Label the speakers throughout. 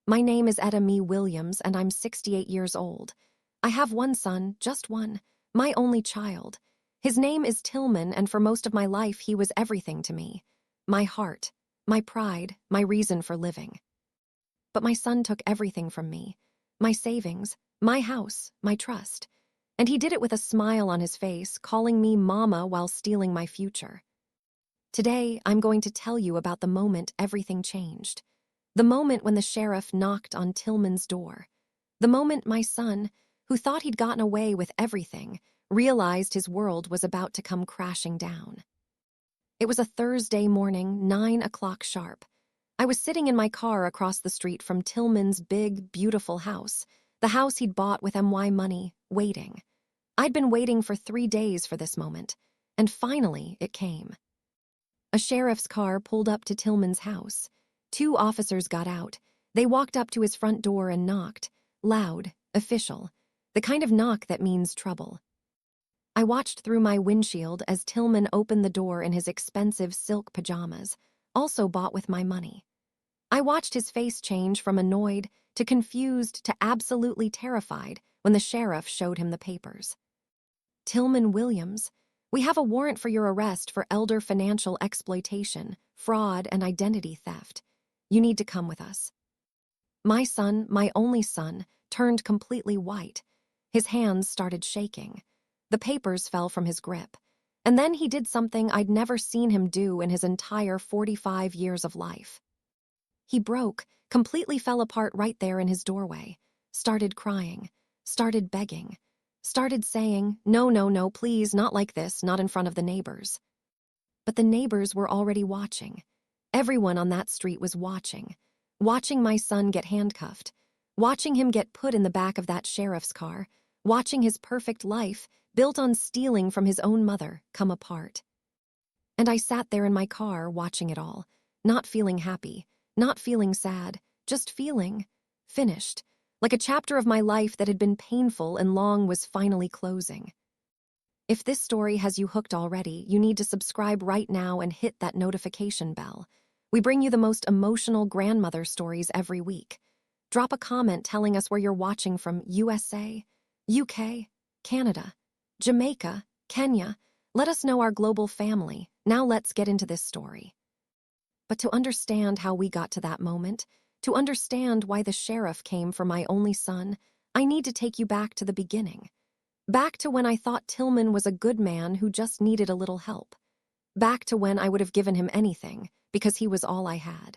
Speaker 1: My name is Etta Mae Williams, and I'm 68 years old. I have one son, just one, my only child. His name is Tillman, and for most of my life, he was everything to me. My heart, my pride, my reason for living. But my son took everything from me. My savings, my house, my trust. And he did it with a smile on his face, calling me Mama while stealing my future. Today, I'm going to tell you about the moment everything changed. The moment when the sheriff knocked on Tillman's door. The moment my son, who thought he'd gotten away with everything, realized his world was about to come crashing down. It was a Thursday morning, 9 o'clock sharp. I was sitting in my car across the street from Tillman's big, beautiful house, the house he'd bought with MY money, waiting. I'd been waiting for 3 days for this moment, and finally it came. A sheriff's car pulled up to Tillman's house. 2 officers got out. They walked up to his front door and knocked, loud, official, the kind of knock that means trouble. I watched through my windshield as Tillman opened the door in his expensive silk pajamas, also bought with my money. I watched his face change from annoyed to confused to absolutely terrified when the sheriff showed him the papers. Tillman Williams, we have a warrant for your arrest for elder financial exploitation, fraud, and identity theft. You need to come with us. My son, my only son, turned completely white. His hands started shaking. The papers fell from his grip. And then he did something I'd never seen him do in his entire 45 years of life. He broke, completely fell apart right there in his doorway, started crying, started begging, started saying, "No, no, no, please, not like this, not in front of the neighbors." But the neighbors were already watching. Everyone on that street was watching my son get handcuffed, watching him get put in the back of that sheriff's car, watching his perfect life, built on stealing from his own mother, come apart. And I sat there in my car watching it all, not feeling happy, not feeling sad, just feeling finished, like a chapter of my life that had been painful and long was finally closing. If this story has you hooked already, you need to subscribe right now and hit that notification bell. We bring you the most emotional grandmother stories every week. Drop a comment telling us where you're watching from: USA, UK, Canada, Jamaica, Kenya. Let us know our global family. Now let's get into this story. But to understand how we got to that moment, to understand why the sheriff came for my only son, I need to take you back to the beginning. Back to when I thought Tillman was a good man who just needed a little help. Back to when I would have given him anything, because he was all I had.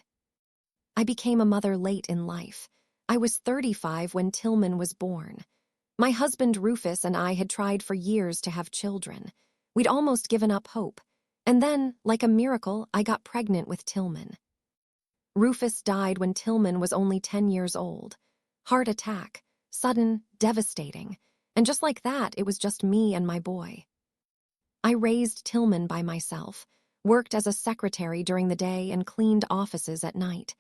Speaker 1: I became a mother late in life. I was 35 when Tillman was born. My husband Rufus and I had tried for years to have children. We'd almost given up hope. And then, like a miracle, I got pregnant with Tillman. Rufus died when Tillman was only 10 years old. Heart attack, sudden, devastating. And just like that, it was just me and my boy. I raised Tillman by myself, worked as a secretary during the day and cleaned offices at night.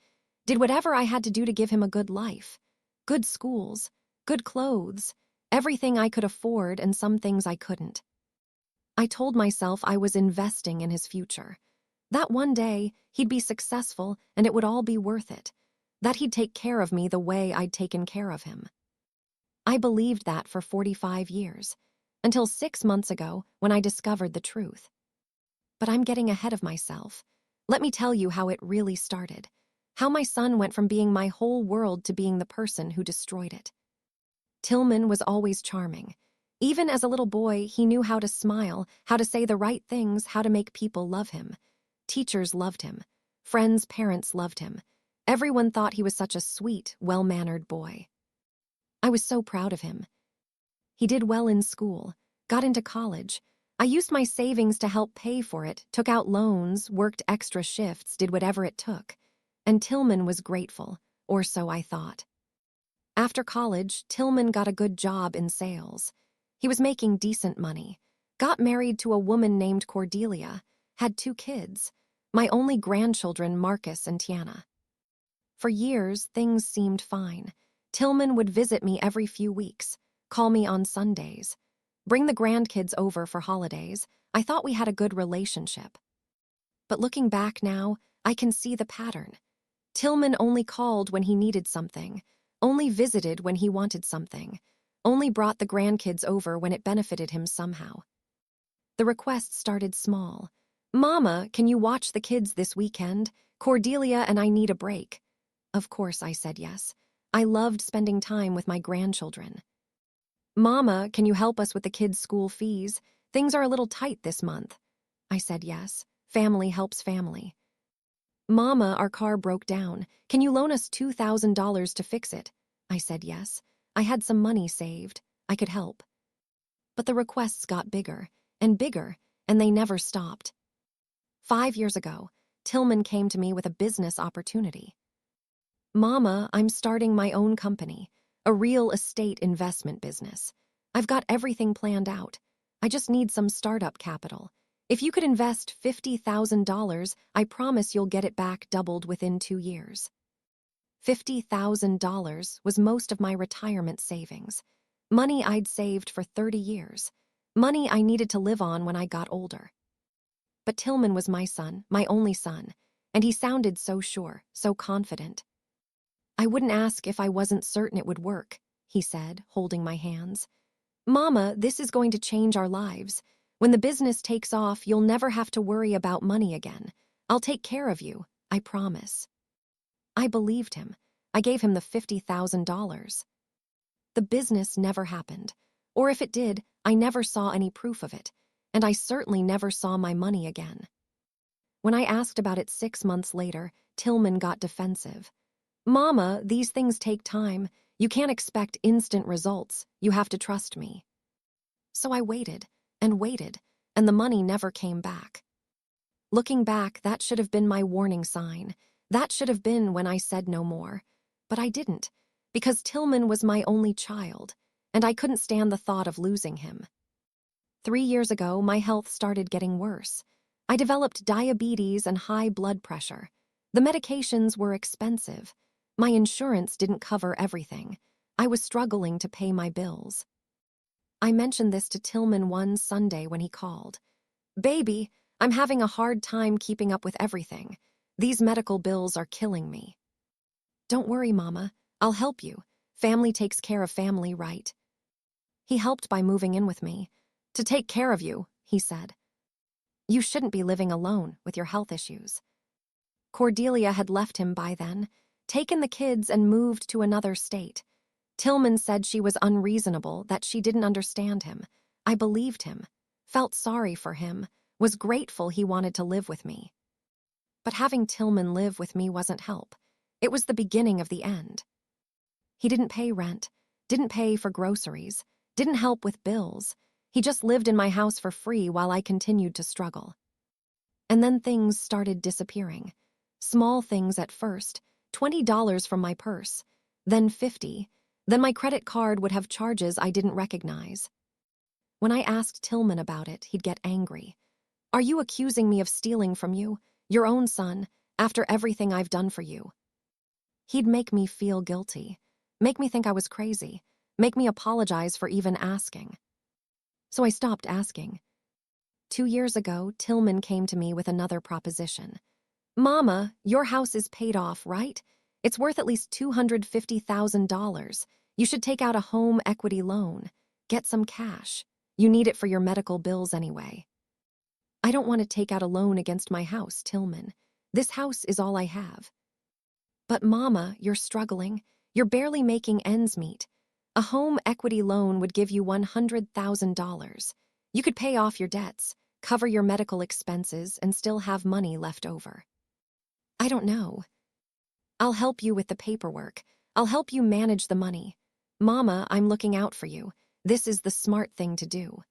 Speaker 1: Did whatever I had to do to give him a good life. Good schools, good clothes, everything I could afford and some things I couldn't. I told myself I was investing in his future. That one day, he'd be successful and it would all be worth it. That he'd take care of me the way I'd taken care of him. I believed that for 45 years, until 6 months ago when I discovered the truth. But I'm getting ahead of myself. Let me tell you how it really started. How my son went from being my whole world to being the person who destroyed it. Tillman was always charming. Even as a little boy, he knew how to smile, how to say the right things, how to make people love him. Teachers loved him. Friends' parents loved him. Everyone thought he was such a sweet, well-mannered boy. I was so proud of him. He did well in school, got into college. I used my savings to help pay for it, took out loans, worked extra shifts, did whatever it took. And Tillman was grateful, or so I thought. After college, Tillman got a good job in sales. He was making decent money, got married to a woman named Cordelia, had 2 kids, my only grandchildren Marcus and Tiana. For years, things seemed fine. Tillman would visit me every few weeks, call me on Sundays, bring the grandkids over for holidays. I thought we had a good relationship. But looking back now, I can see the pattern. Tillman only called when he needed something, only visited when he wanted something, only brought the grandkids over when it benefited him somehow. The requests started small. "Mama, can you watch the kids this weekend? Cordelia and I need a break." Of course I said yes. I loved spending time with my grandchildren. "Mama, can you help us with the kids' school fees? Things are a little tight this month." I said yes. Family helps family. "Mama, our car broke down. Can you loan us $2,000 to fix it?" I said yes. I had some money saved. I could help. But the requests got bigger, and they never stopped. 5 years ago, Tillman came to me with a business opportunity. "Mama, I'm starting my own company, a real estate investment business. I've got everything planned out. I just need some startup capital. If you could invest $50,000, I promise you'll get it back doubled within 2 years." $50,000 was most of my retirement savings. Money I'd saved for 30 years. Money I needed to live on when I got older. But Tillman was my son, my only son, and he sounded so sure, so confident. "I wouldn't ask if I wasn't certain it would work," he said, holding my hands. "Mama, this is going to change our lives. When the business takes off, you'll never have to worry about money again. I'll take care of you, I promise." I believed him. I gave him the $50,000. The business never happened, or if it did, I never saw any proof of it, and I certainly never saw my money again. When I asked about it 6 months later, Tillman got defensive. "Mama, these things take time. You can't expect instant results. You have to trust me." So I waited, and the money never came back. Looking back, that should have been my warning sign. That should have been when I said no more. But I didn't, because Tillman was my only child, and I couldn't stand the thought of losing him. 3 years ago, my health started getting worse. I developed diabetes and high blood pressure. The medications were expensive. My insurance didn't cover everything. I was struggling to pay my bills. I mentioned this to Tillman one Sunday when he called. "Baby, I'm having a hard time keeping up with everything. These medical bills are killing me." "Don't worry, Mama. I'll help you. Family takes care of family, right?" He helped by moving in with me. "To take care of you," he said. "You shouldn't be living alone with your health issues." Cordelia had left him by then, taken the kids and moved to another state. Tillman said she was unreasonable, that she didn't understand him. I believed him, felt sorry for him, was grateful he wanted to live with me. But having Tillman live with me wasn't help. It was the beginning of the end. He didn't pay rent, didn't pay for groceries, didn't help with bills. He just lived in my house for free while I continued to struggle. And then things started disappearing. Small things at first, $20 from my purse, then $50. Then my credit card would have charges I didn't recognize. When I asked Tillman about it, he'd get angry. "Are you accusing me of stealing from you, your own son, after everything I've done for you?" He'd make me feel guilty, make me think I was crazy, make me apologize for even asking. So I stopped asking. 2 years ago, Tillman came to me with another proposition. "Mama, your house is paid off, right? It's worth at least $250,000. You should take out a home equity loan. Get some cash. You need it for your medical bills anyway." "I don't want to take out a loan against my house, Tillman. This house is all I have." "But Mama, you're struggling. You're barely making ends meet. A home equity loan would give you $100,000. You could pay off your debts, cover your medical expenses, and still have money left over." "I don't know." "I'll help you with the paperwork. I'll help you manage the money. Mama, I'm looking out for you. This is the smart thing to do."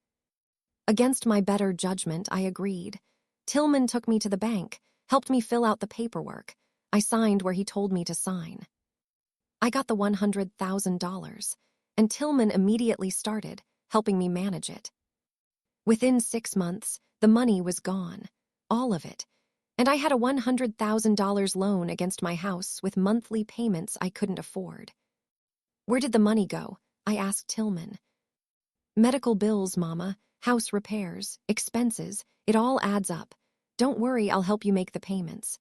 Speaker 1: Against my better judgment, I agreed. Tillman took me to the bank, helped me fill out the paperwork. I signed where he told me to sign. I got the $100,000, and Tillman immediately started, helping me manage it. Within 6 months, the money was gone, all of it, and I had a $100,000 loan against my house with monthly payments I couldn't afford. "Where did the money go?" I asked Tillman. "Medical bills, Mama, house repairs, expenses, it all adds up. Don't worry, I'll help you make the payments."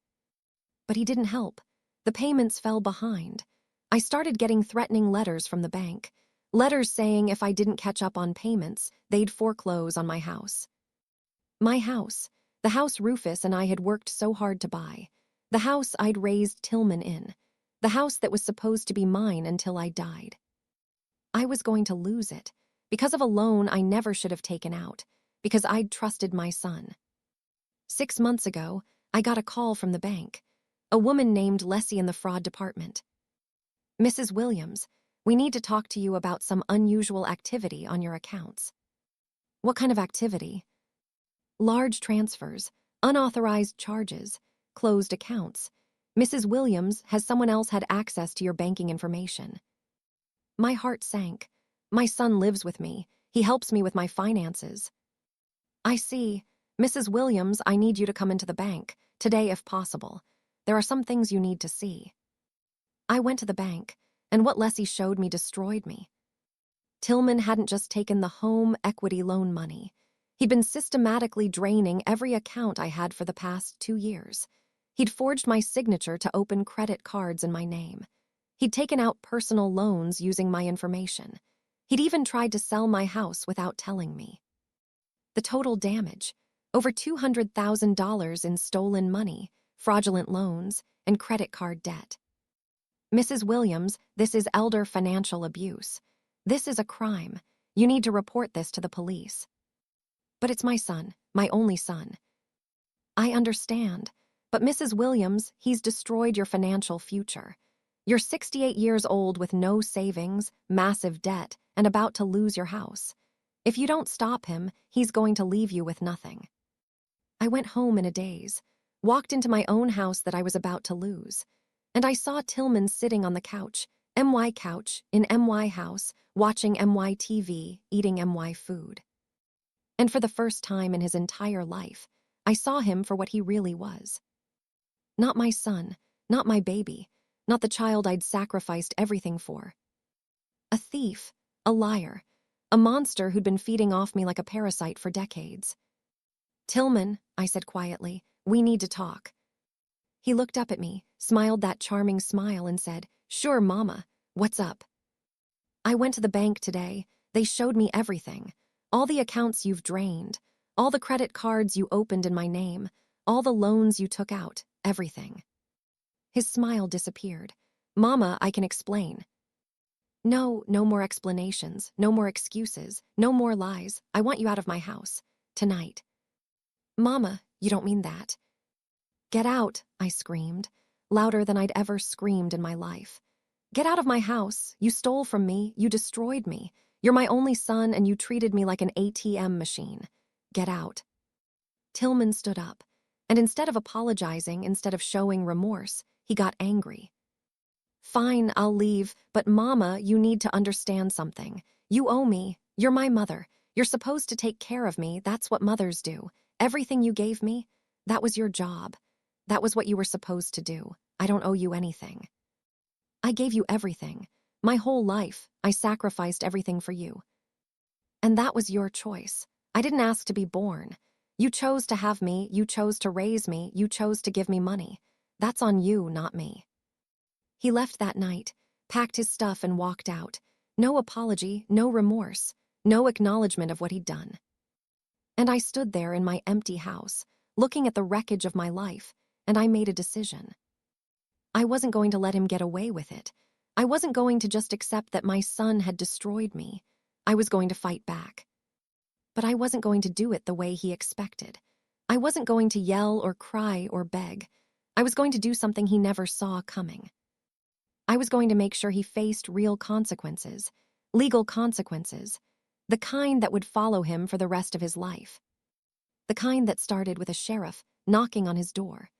Speaker 1: But he didn't help. The payments fell behind. I started getting threatening letters from the bank. Letters saying if I didn't catch up on payments, they'd foreclose on my house. My house. The house Rufus and I had worked so hard to buy. The house I'd raised Tillman in. The house that was supposed to be mine until I died. I was going to lose it, because of a loan I never should have taken out, because I'd trusted my son. 6 months ago, I got a call from the bank. A woman named Leslie in the fraud department. "Mrs. Williams, we need to talk to you about some unusual activity on your accounts." "What kind of activity?" "Large transfers, unauthorized charges, closed accounts. Mrs. Williams, has someone else had access to your banking information?" My heart sank. My son lives with me. He helps me with my finances. "I see. Mrs. Williams, I need you to come into the bank, today if possible. There are some things you need to see." I went to the bank, and what Leslie showed me destroyed me. Tillman hadn't just taken the home equity loan money. He'd been systematically draining every account I had for the past 2 years. He'd forged my signature to open credit cards in my name. He'd taken out personal loans using my information. He'd even tried to sell my house without telling me. The total damage, over $200,000 in stolen money, fraudulent loans, and credit card debt. "Mrs. Williams, this is elder financial abuse. This is a crime. You need to report this to the police." "But it's my son, my only son." "I understand. But Mrs. Williams, he's destroyed your financial future. You're 68 years old with no savings, massive debt, and about to lose your house. If you don't stop him, he's going to leave you with nothing." I went home in a daze, walked into my own house that I was about to lose, and I saw Tillman sitting on the couch, MY couch, in MY house, watching MY TV, eating MY food. And for the first time in his entire life, I saw him for what he really was. Not my son, not my baby, not the child I'd sacrificed everything for. A thief, a liar, a monster who'd been feeding off me like a parasite for decades. "Tillman," I said quietly, "we need to talk." He looked up at me, smiled that charming smile, and said, "Sure, Mama, what's up?" "I went to the bank today. They showed me everything. All the accounts you've drained, all the credit cards you opened in my name, all the loans you took out, everything." His smile disappeared. "Mama, I can explain." "No, no more explanations, no more excuses, no more lies. I want you out of my house. Tonight." "Mama, you don't mean that." "Get out," I screamed, louder than I'd ever screamed in my life. "Get out of my house. You stole from me. You destroyed me. You're my only son, and you treated me like an ATM machine. Get out." Tillman stood up, and instead of apologizing, instead of showing remorse, he got angry. "Fine, I'll leave, but Mama, you need to understand something. You owe me. You're my mother. You're supposed to take care of me. That's what mothers do. Everything you gave me, that was your job. That was what you were supposed to do. I don't owe you anything. I gave you everything. My whole life, I sacrificed everything for you. And that was your choice. I didn't ask to be born. You chose to have me, you chose to raise me, you chose to give me money. That's on you, not me." He left that night, packed his stuff and walked out. No apology, no remorse, no acknowledgement of what he'd done. And I stood there in my empty house, looking at the wreckage of my life, and I made a decision. I wasn't going to let him get away with it. I wasn't going to just accept that my son had destroyed me. I was going to fight back. But I wasn't going to do it the way he expected. I wasn't going to yell or cry or beg. I was going to do something he never saw coming. I was going to make sure he faced real consequences, legal consequences, the kind that would follow him for the rest of his life. The kind that started with a sheriff knocking on his door.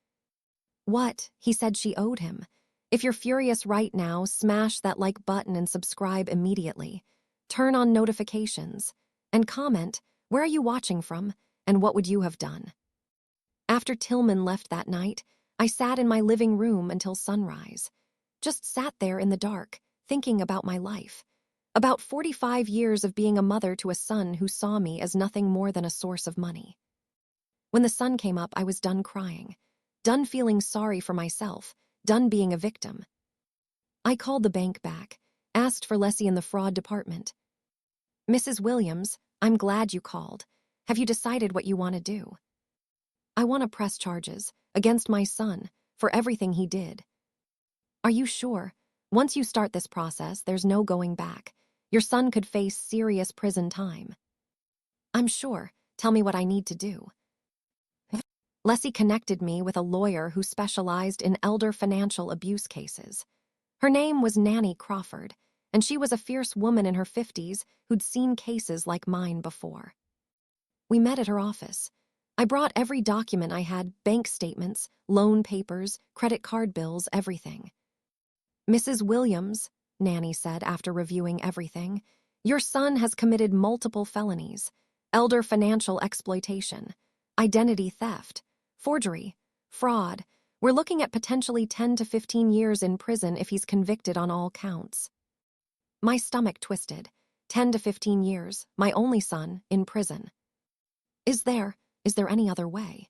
Speaker 1: "What?" he said she owed him. "If you're furious right now, smash that like button and subscribe immediately. Turn on notifications. And comment, where are you watching from, and what would you have done?" After Tillman left that night, I sat in my living room until sunrise. Just sat there in the dark, thinking about my life. About 45 years of being a mother to a son who saw me as nothing more than a source of money. When the sun came up, I was done crying, done feeling sorry for myself, done being a victim. I called the bank back, asked for Leslie in the fraud department. Mrs. Williams, I'm glad you called. Have you decided what you want to do? I want to press charges against my son for everything he did. Are you sure? Once you start this process, there's no going back. Your son could face serious prison time. I'm sure. Tell me what I need to do. Leslie connected me with a lawyer who specialized in elder financial abuse cases. Her name was Nanny Crawford, and she was a fierce woman in her 50s who'd seen cases like mine before. We met at her office. I brought every document I had, bank statements, loan papers, credit card bills, everything. Mrs. Williams, Nanny said after reviewing everything, your son has committed multiple felonies: elder financial exploitation, identity theft, forgery, fraud. We're looking at potentially 10 to 15 years in prison if he's convicted on all counts. My stomach twisted. 10 to 15 years, my only son, in prison. Is there any other way?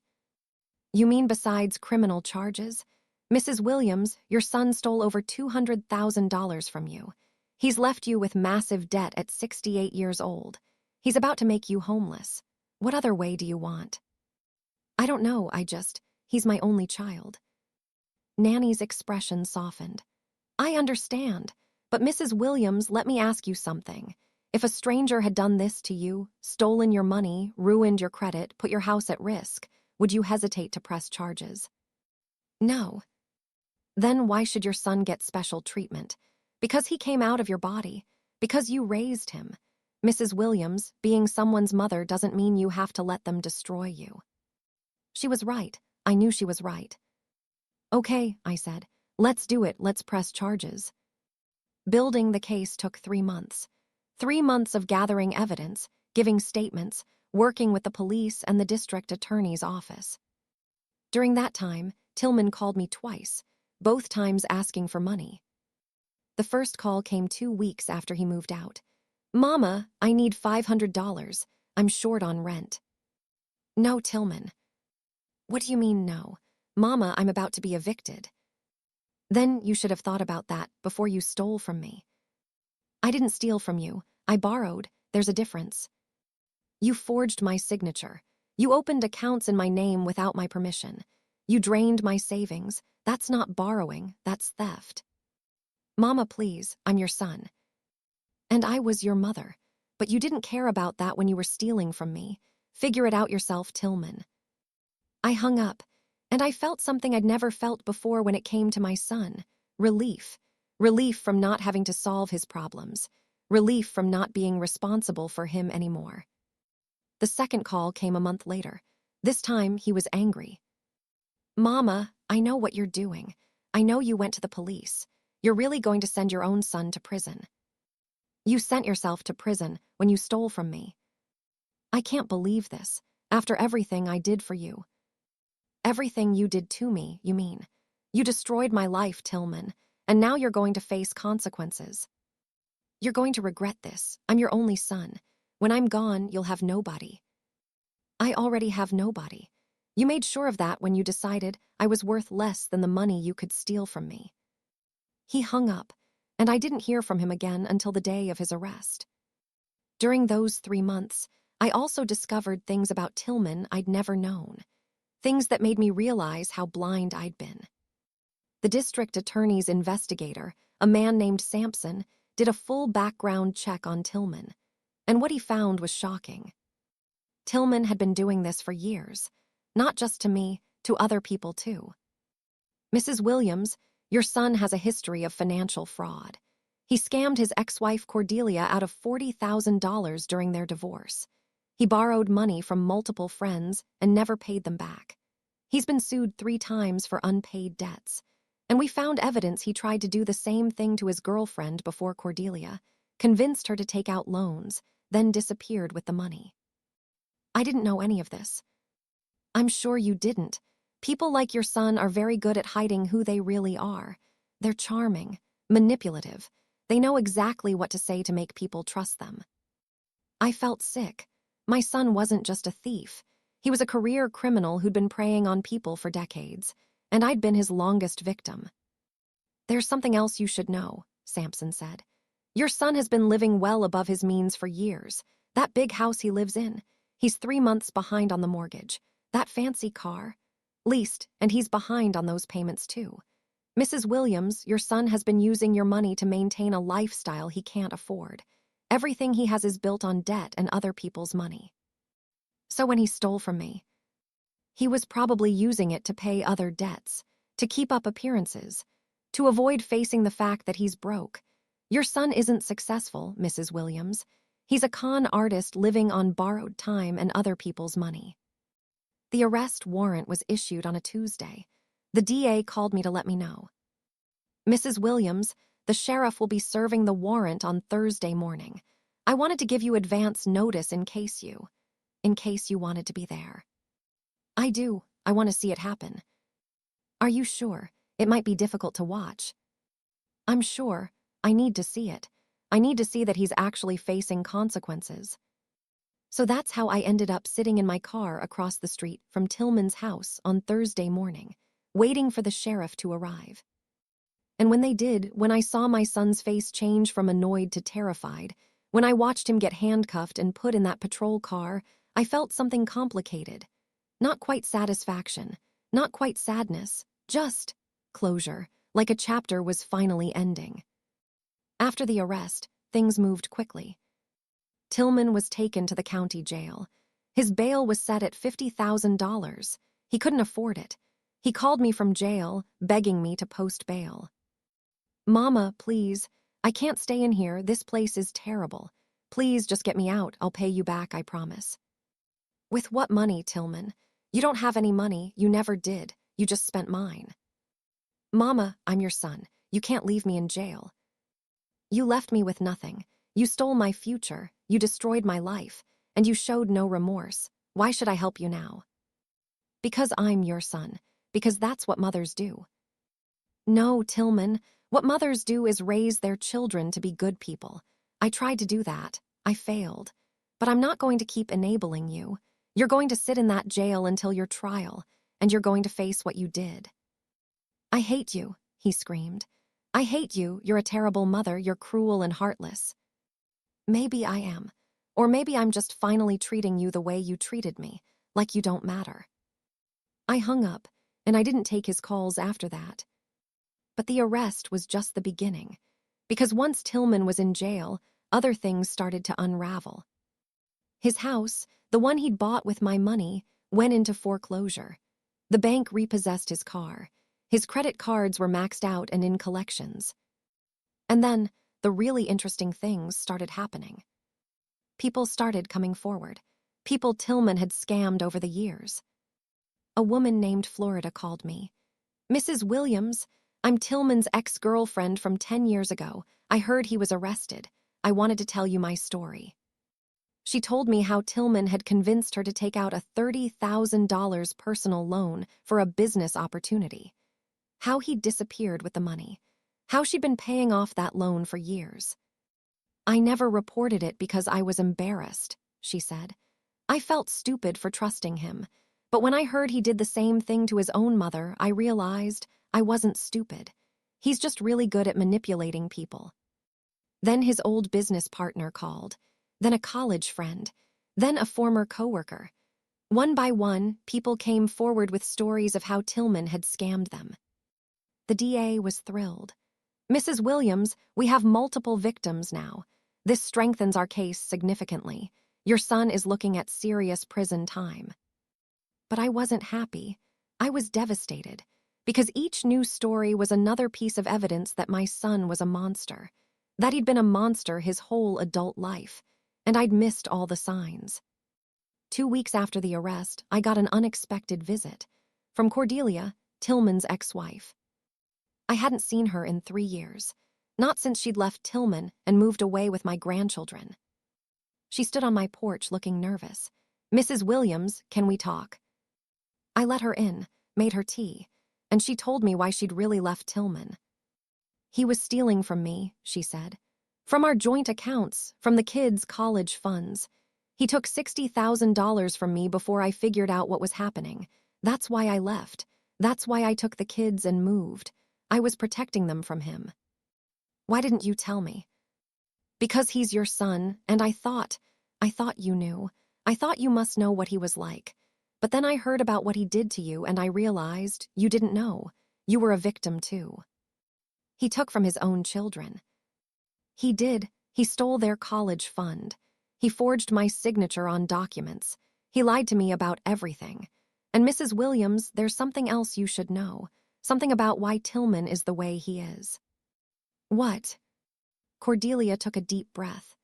Speaker 1: You mean besides criminal charges? Mrs. Williams, your son stole over $200,000 from you. He's left you with massive debt at 68 years old. He's about to make you homeless. What other way do you want? I don't know, he's my only child. Nanny's expression softened. I understand, but Mrs. Williams, let me ask you something. If a stranger had done this to you, stolen your money, ruined your credit, put your house at risk, would you hesitate to press charges? No. Then why should your son get special treatment? Because he came out of your body. Because you raised him. Mrs. Williams, being someone's mother doesn't mean you have to let them destroy you. She was right. I knew she was right. Okay, I said. Let's do it. Let's press charges. Building the case took 3 months. 3 months of gathering evidence, giving statements, working with the police and the district attorney's office. During that time, Tillman called me twice, both times asking for money. The first call came 2 weeks after he moved out. Mama, I need $500. I'm short on rent. No, Tillman. What do you mean, no? Mama, I'm about to be evicted. Then you should have thought about that before you stole from me. I didn't steal from you. I borrowed. There's a difference. You forged my signature. You opened accounts in my name without my permission. You drained my savings. That's not borrowing, that's theft. Mama, please, I'm your son. And I was your mother. But you didn't care about that when you were stealing from me. Figure it out yourself, Tillman. I hung up, and I felt something I'd never felt before when it came to my son. Relief. Relief from not having to solve his problems. Relief from not being responsible for him anymore. The second call came a month later. This time, he was angry. Mama, I know what you're doing. I know you went to the police. You're really going to send your own son to prison. You sent yourself to prison when you stole from me. I can't believe this, after everything I did for you. Everything you did to me, you mean. You destroyed my life, Tillman, and now you're going to face consequences. You're going to regret this. I'm your only son. When I'm gone, you'll have nobody. I already have nobody. You made sure of that when you decided I was worth less than the money you could steal from me. He hung up, and I didn't hear from him again until the day of his arrest. During those 3 months, I also discovered things about Tillman I'd never known. Things that made me realize how blind I'd been. The district attorney's investigator, a man named Sampson, did a full background check on Tillman, and what he found was shocking. Tillman had been doing this for years, not just to me, to other people too. Mrs. Williams, your son has a history of financial fraud. He scammed his ex-wife Cordelia out of $40,000 during their divorce. He borrowed money from multiple friends and never paid them back. He's been sued 3 times for unpaid debts, and we found evidence he tried to do the same thing to his girlfriend before Cordelia, convinced her to take out loans, then disappeared with the money. I didn't know any of this. I'm sure you didn't. People like your son are very good at hiding who they really are. They're charming, manipulative. They know exactly what to say to make people trust them. I felt sick. My son wasn't just a thief. He was a career criminal who'd been preying on people for decades, and I'd been his longest victim. There's something else you should know, Sampson said. Your son has been living well above his means for years. That big house he lives in, he's 3 months behind on the mortgage. That fancy car, leased, and he's behind on those payments too. Mrs. Williams, your son has been using your money to maintain a lifestyle he can't afford. Everything he has is built on debt and other people's money. So when he stole from me, he was probably using it to pay other debts, to keep up appearances, to avoid facing the fact that he's broke. Your son isn't successful, Mrs. Williams. He's a con artist living on borrowed time and other people's money. The arrest warrant was issued on a Tuesday. The DA called me to let me know. Mrs. Williams, the sheriff will be serving the warrant on Thursday morning. I wanted to give you advance notice in case you wanted to be there. I do. I want to see it happen. Are you sure? It might be difficult to watch. I'm sure. I need to see it. I need to see that he's actually facing consequences. So that's how I ended up sitting in my car across the street from Tillman's house on Thursday morning, waiting for the sheriff to arrive. And when they did, when I saw my son's face change from annoyed to terrified, when I watched him get handcuffed and put in that patrol car, I felt something complicated. Not quite satisfaction, not quite sadness, just closure, like a chapter was finally ending. After the arrest, things moved quickly. Tillman was taken to the county jail. His bail was set at $50,000. He couldn't afford it. He called me from jail, begging me to post bail. Mama, please, I can't stay in here. This place is terrible. Please just get me out. I'll pay you back, I promise. With what money, Tillman? You don't have any money. You never did. You just spent mine. Mama, I'm your son. You can't leave me in jail. You left me with nothing. You stole my future. You destroyed my life. And you showed no remorse. Why should I help you now? Because I'm your son. Because that's what mothers do. No, Tillman. What mothers do is raise their children to be good people. I tried to do that. I failed. But I'm not going to keep enabling you. You're going to sit in that jail until your trial, and you're going to face what you did. I hate you, he screamed. I hate you. You're a terrible mother. You're cruel and heartless. Maybe I am. Or maybe I'm just finally treating you the way you treated me, like you don't matter. I hung up, and I didn't take his calls after that. But the arrest was just the beginning, because once Tillman was in jail, other things started to unravel. His house, the one he'd bought with my money, went into foreclosure. The bank repossessed his car. His credit cards were maxed out and in collections. And then, the really interesting things started happening. People started coming forward. People Tillman had scammed over the years. A woman named Florida called me. Mrs. Williams, I'm Tillman's ex-girlfriend from 10 years ago. I heard he was arrested. I wanted to tell you my story. She told me how Tillman had convinced her to take out a $30,000 personal loan for a business opportunity. How he'd disappeared with the money. How she'd been paying off that loan for years. I never reported it because I was embarrassed, she said. I felt stupid for trusting him. But when I heard he did the same thing to his own mother, I realized I wasn't stupid. He's just really good at manipulating people. Then his old business partner called. Then a college friend. Then a former coworker. One by one, people came forward with stories of how Tillman had scammed them. The DA was thrilled. Mrs. Williams, we have multiple victims now. This strengthens our case significantly. Your son is looking at serious prison time. But I wasn't happy. I was devastated, because each new story was another piece of evidence that my son was a monster, that he'd been a monster his whole adult life, and I'd missed all the signs. 2 weeks after the arrest, I got an unexpected visit from Cordelia, Tillman's ex-wife. I hadn't seen her in 3 years, not since she'd left Tillman and moved away with my grandchildren. She stood on my porch looking nervous. Mrs. Williams, can we talk? I let her in, made her tea, and she told me why she'd really left Tillman. He was stealing from me, she said. From our joint accounts, from the kids' college funds. He took $60,000 from me before I figured out what was happening. That's why I left. That's why I took the kids and moved. I was protecting them from him. Why didn't you tell me? Because he's your son, and I thought you knew. I thought you must know what he was like. But then I heard about what he did to you, and I realized you didn't know. You were a victim too. He took from his own children. He did. He stole their college fund. He forged my signature on documents. He lied to me about everything. And Mrs. Williams, there's something else you should know. Something about why Tillman is the way he is. What? Cordelia took a deep breath.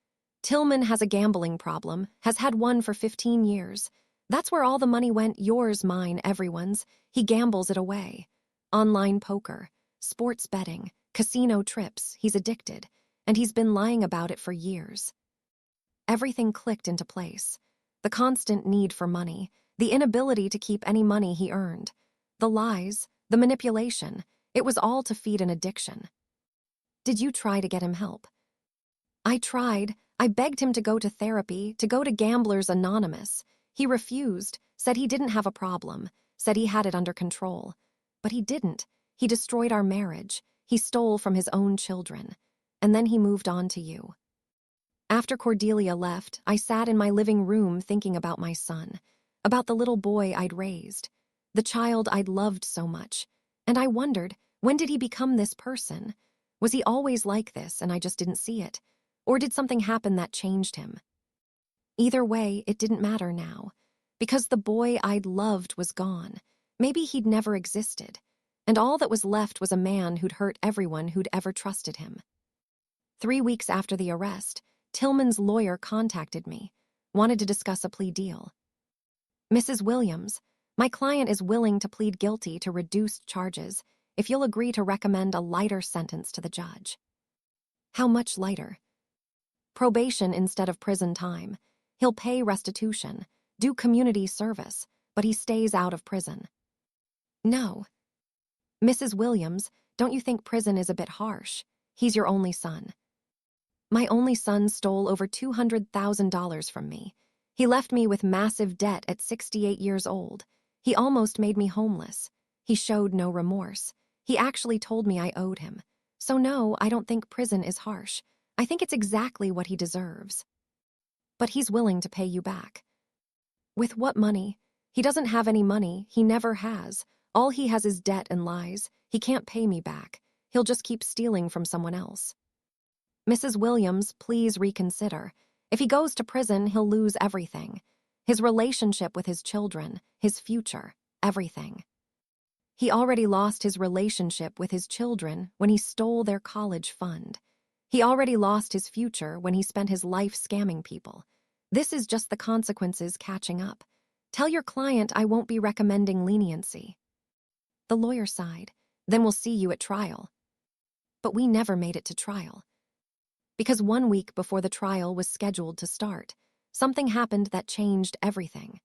Speaker 1: Tillman has a gambling problem, has had one for 15 years. That's where all the money went, yours, mine, everyone's. He gambles it away. Online poker, sports betting, casino trips, he's addicted. And he's been lying about it for years. Everything clicked into place. The constant need for money, the inability to keep any money he earned. The lies, the manipulation, it was all to feed an addiction. Did you try to get him help? I tried. I begged him to go to therapy, to go to Gamblers Anonymous. He refused, said he didn't have a problem, said he had it under control. But he didn't. He destroyed our marriage. He stole from his own children. And then he moved on to you. After Cordelia left, I sat in my living room thinking about my son, about the little boy I'd raised, the child I'd loved so much. And I wondered, when did he become this person? Was he always like this and I just didn't see it? Or did something happen that changed him? Either way, it didn't matter now, because the boy I'd loved was gone. Maybe he'd never existed, and all that was left was a man who'd hurt everyone who'd ever trusted him. 3 weeks after the arrest, Tillman's lawyer contacted me, wanted to discuss a plea deal. Mrs. Williams, my client is willing to plead guilty to reduced charges if you'll agree to recommend a lighter sentence to the judge. How much lighter? Probation instead of prison time. He'll pay restitution, do community service, but he stays out of prison. No. Mrs. Williams, don't you think prison is a bit harsh? He's your only son. My only son stole over $200,000 from me. He left me with massive debt at 68 years old. He almost made me homeless. He showed no remorse. He actually told me I owed him. So no, I don't think prison is harsh. I think it's exactly what he deserves. But he's willing to pay you back. With what money? He doesn't have any money. He never has. All he has is debt and lies. He can't pay me back. He'll just keep stealing from someone else. Mrs. Williams, please reconsider. If he goes to prison, he'll lose everything. His relationship with his children, his future, everything. He already lost his relationship with his children when he stole their college fund. He already lost his future when he spent his life scamming people. This is just the consequences catching up. Tell your client I won't be recommending leniency. The lawyer sighed. Then we'll see you at trial. But we never made it to trial. Because 1 week before the trial was scheduled to start, something happened that changed everything.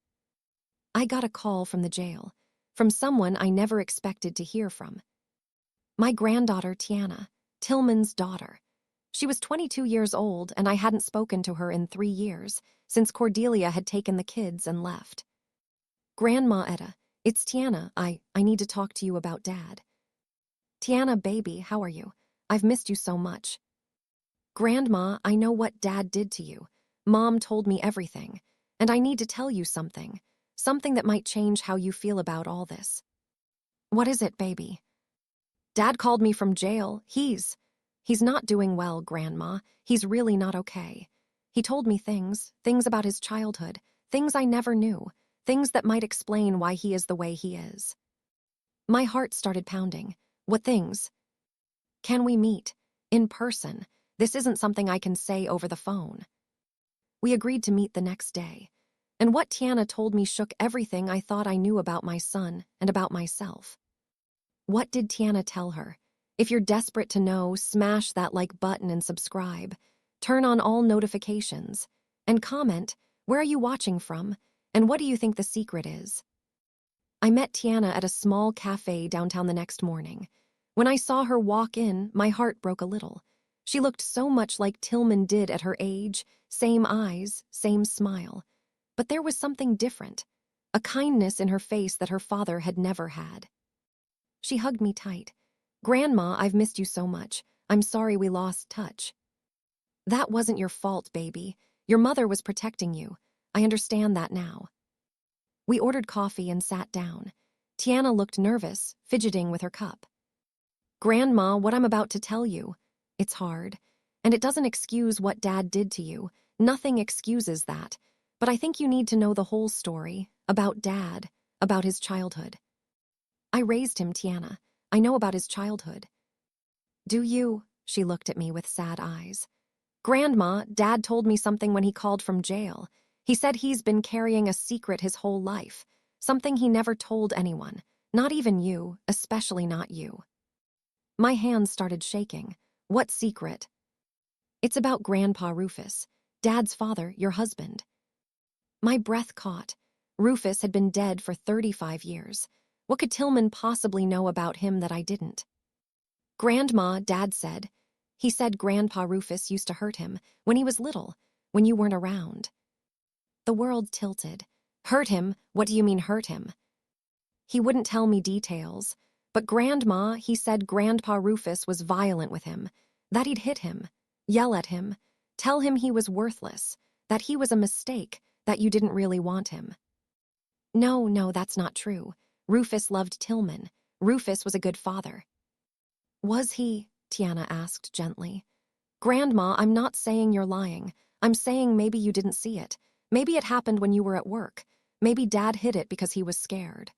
Speaker 1: I got a call from the jail, from someone I never expected to hear from. My granddaughter, Tiana, Tillman's daughter. She was 22 years old, and I hadn't spoken to her in 3 years, since Cordelia had taken the kids and left. Grandma Etta, it's Tiana. I need to talk to you about Dad. Tiana, baby, how are you? I've missed you so much. Grandma, I know what Dad did to you. Mom told me everything, and I need to tell you something. Something that might change how you feel about all this. What is it, baby? Dad called me from jail. He's not doing well, Grandma. He's really not okay. He told me things about his childhood, things I never knew, things that might explain why he is the way he is. My heart started pounding. What things? Can we meet? In person. This isn't something I can say over the phone. We agreed to meet the next day. And what Tiana told me shook everything I thought I knew about my son and about myself. What did Tiana tell her? If you're desperate to know, smash that like button and subscribe. Turn on all notifications. And comment, where are you watching from? And what do you think the secret is? I met Tiana at a small cafe downtown the next morning. When I saw her walk in, my heart broke a little. She looked so much like Tillman did at her age, same eyes, same smile. But there was something different, a kindness in her face that her father had never had. She hugged me tight. Grandma, I've missed you so much. I'm sorry we lost touch. That wasn't your fault, baby. Your mother was protecting you. I understand that now. We ordered coffee and sat down. Tiana looked nervous, fidgeting with her cup. Grandma, what I'm about to tell you. It's hard. And it doesn't excuse what Dad did to you. Nothing excuses that. But I think you need to know the whole story. About Dad. About his childhood. I raised him, Tiana. I know about his childhood. Do you? She looked at me with sad eyes. Grandma, Dad told me something when he called from jail. He said he's been carrying a secret his whole life. Something he never told anyone. Not even you, especially not you. My hands started shaking. What secret? It's about Grandpa Rufus, Dad's father, your husband. My breath caught. Rufus had been dead for 35 years. What could Tillman possibly know about him that I didn't? Grandma, Dad said. He said Grandpa Rufus used to hurt him when he was little, when you weren't around. The world tilted. Hurt him? What do you mean hurt him? He wouldn't tell me details. But Grandma, he said Grandpa Rufus was violent with him, that he'd hit him, yell at him, tell him he was worthless, that he was a mistake, that you didn't really want him. No, that's not true. Rufus loved Tillman. Rufus was a good father. Was he? Tiana asked gently. Grandma, I'm not saying you're lying. I'm saying maybe you didn't see it. Maybe it happened when you were at work. Maybe Dad hid it because he was scared.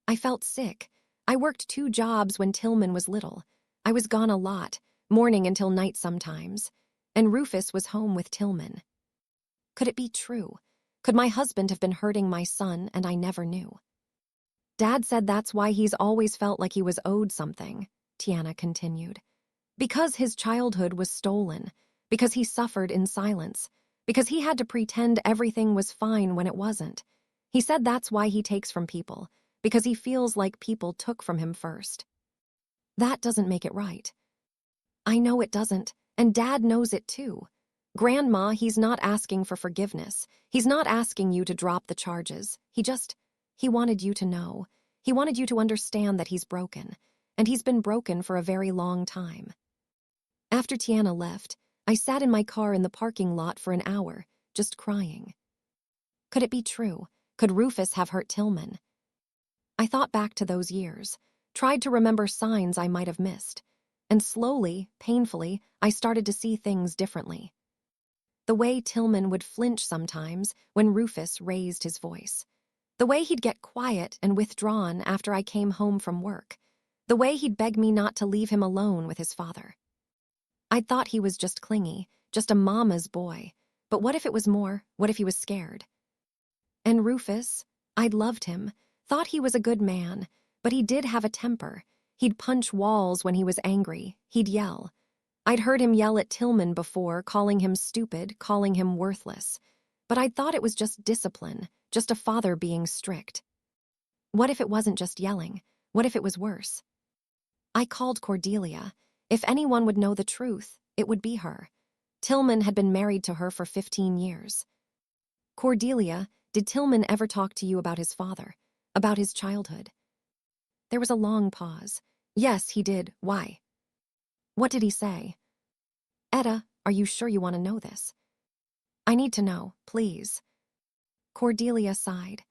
Speaker 1: I felt sick. I worked 2 jobs when Tillman was little. I was gone a lot, morning until night sometimes. And Rufus was home with Tillman. Could it be true? Could my husband have been hurting my son and I never knew? Dad said that's why he's always felt like he was owed something, Tiana continued. Because his childhood was stolen, because he suffered in silence, because he had to pretend everything was fine when it wasn't. He said that's why he takes from people, because he feels like people took from him first. That doesn't make it right. I know it doesn't, and Dad knows it too. Grandma, he's not asking for forgiveness. He's not asking you to drop the charges. He wanted you to know. He wanted you to understand that he's broken, and he's been broken for a very long time. After Tiana left, I sat in my car in the parking lot for an hour, just crying. Could it be true? Could Rufus have hurt Tillman? I thought back to those years, tried to remember signs I might have missed, and slowly, painfully, I started to see things differently. The way Tillman would flinch sometimes when Rufus raised his voice. The way he'd get quiet and withdrawn after I came home from work. The way he'd beg me not to leave him alone with his father. I'd thought he was just clingy, just a mama's boy. But what if it was more? What if he was scared? And Rufus, I'd loved him, thought he was a good man, but he did have a temper. He'd punch walls when he was angry. He'd yell. I'd heard him yell at Tillman before, calling him stupid, calling him worthless. But I'd thought it was just discipline, just a father being strict. What if it wasn't just yelling? What if it was worse? I called Cordelia. If anyone would know the truth, it would be her. Tillman had been married to her for 15 years. Cordelia, did Tillman ever talk to you about his father? About his childhood? There was a long pause. Yes, he did. Why? What did he say? Etta, are you sure you want to know this? I need to know, please. Cordelia sighed.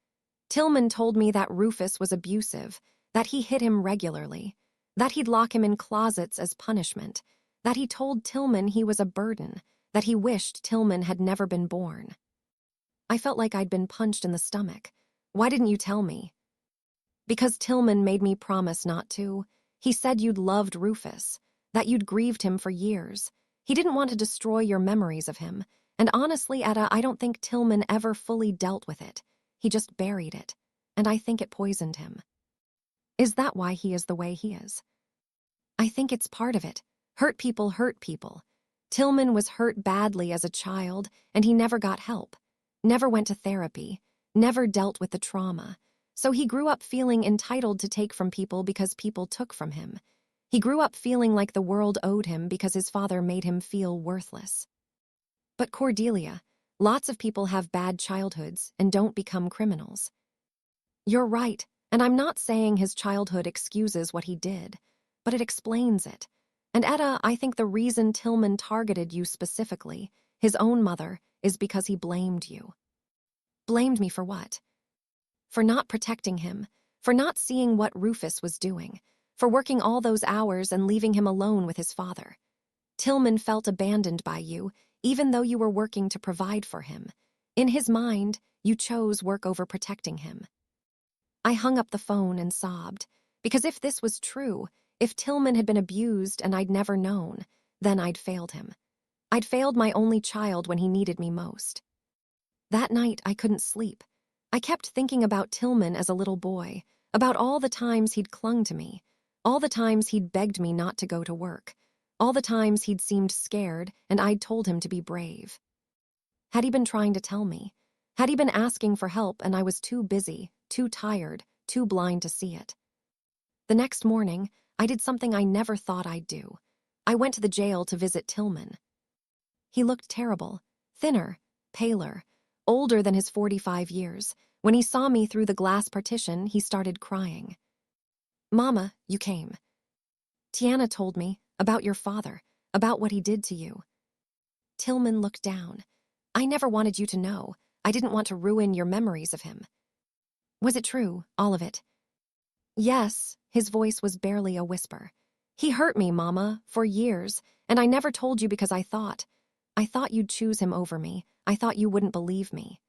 Speaker 1: Tillman told me that Rufus was abusive, that he hit him regularly, that he'd lock him in closets as punishment, that he told Tillman he was a burden, that he wished Tillman had never been born. I felt like I'd been punched in the stomach. Why didn't you tell me? Because Tillman made me promise not to. He said you'd loved Rufus, that you'd grieved him for years. He didn't want to destroy your memories of him. And honestly, Etta, I don't think Tillman ever fully dealt with it. He just buried it. And I think it poisoned him. Is that why he is the way he is? I think it's part of it. Hurt people hurt people. Tillman was hurt badly as a child, and he never got help. Never went to therapy. Never dealt with the trauma. So he grew up feeling entitled to take from people because people took from him. He grew up feeling like the world owed him because his father made him feel worthless. But Cordelia, lots of people have bad childhoods and don't become criminals. You're right, and I'm not saying his childhood excuses what he did. but it explains it. And Etta, I think the reason Tillman targeted you specifically, his own mother, is because he blamed you. Blamed me for what? For not protecting him, for not seeing what Rufus was doing, for working all those hours and leaving him alone with his father. Tillman felt abandoned by you, even though you were working to provide for him. In his mind, you chose work over protecting him. I hung up the phone and sobbed, because if this was true, if Tillman had been abused and I'd never known, then I'd failed him. I'd failed my only child when he needed me most. That night, I couldn't sleep. I kept thinking about Tillman as a little boy, about all the times he'd clung to me, all the times he'd begged me not to go to work, all the times he'd seemed scared and I'd told him to be brave. Had he been trying to tell me? Had he been asking for help and I was too busy, too tired, too blind to see it? The next morning, I did something I never thought I'd do. I went to the jail to visit Tillman. He looked terrible, thinner, paler, older than his 45 years. When he saw me through the glass partition, he started crying. "Mama, you came. Tiana told me about your father, about what he did to you." Tillman looked down. "I never wanted you to know. I didn't want to ruin your memories of him." "Was it true, all of it?" "Yes," his voice was barely a whisper. "He hurt me, Mama, for years, and I never told you because I thought you'd choose him over me. I thought you wouldn't believe me."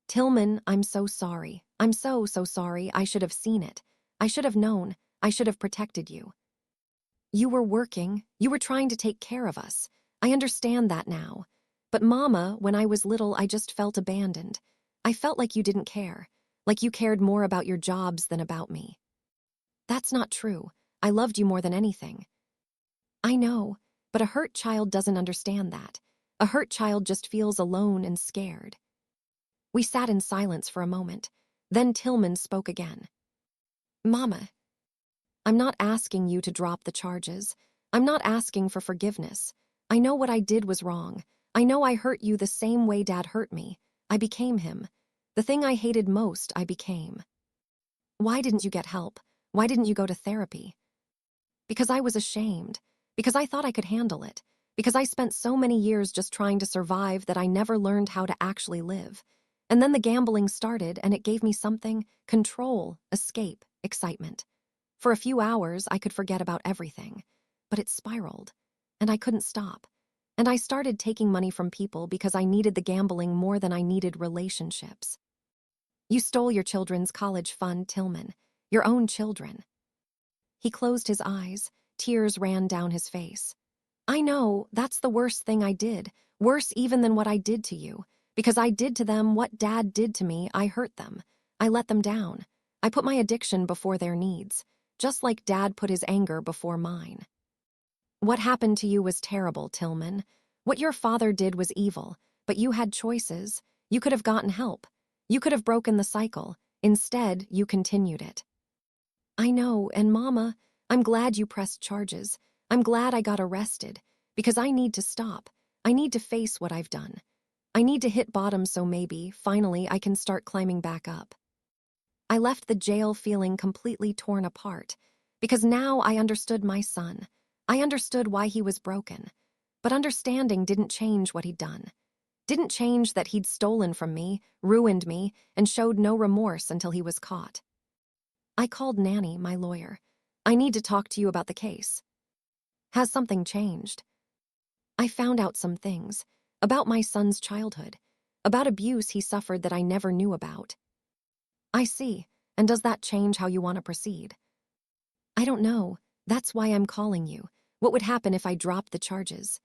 Speaker 1: "Tillman, I'm so sorry. I'm so sorry. I should have seen it. I should have known. I should have protected you. You were working. You were trying to take care of us. I understand that now. But Mama, when I was little, I just felt abandoned. I felt like you didn't care, like you cared more about your jobs than about me." "That's not true. I loved you more than anything." "I know, but a hurt child doesn't understand that. A hurt child just feels alone and scared." We sat in silence for a moment. Then Tillman spoke again. "Mama, I'm not asking you to drop the charges. I'm not asking for forgiveness. I know what I did was wrong. I know I hurt you the same way Dad hurt me. I became him. The thing I hated most, I became. Why didn't you get help? Why didn't you go to therapy?" "Because I was ashamed. Because I thought I could handle it. Because I spent so many years just trying to survive that I never learned how to actually live. And then the gambling started and it gave me something: control, escape, excitement. For a few hours, I could forget about everything. But it spiraled. And I couldn't stop. And I started taking money from people because I needed the gambling more than I needed relationships. You stole your children's college fund, Tillman. Your own children." He closed his eyes. Tears ran down his face. "I know, that's the worst thing I did. Worse even than what I did to you. Because I did to them what Dad did to me. I hurt them. I let them down. I put my addiction before their needs. Just like Dad put his anger before mine. What happened to you was terrible, Tillman. What your father did was evil, but you had choices. You could have gotten help. You could have broken the cycle. Instead, you continued it." "I know, and Mama, I'm glad you pressed charges. I'm glad I got arrested, because I need to stop. I need to face what I've done. I need to hit bottom so maybe, finally, I can start climbing back up." I left the jail feeling completely torn apart, because now I understood my son. I understood why he was broken. But understanding didn't change what he'd done. Didn't change that he'd stolen from me, ruined me, and showed no remorse until he was caught. I called Nanny, my lawyer. "I need to talk to you about the case." "Has something changed?" "I found out some things. About my son's childhood. About abuse he suffered that I never knew about." "I see. And does that change how you want to proceed?" "I don't know. That's why I'm calling you. What would happen if I dropped the charges?"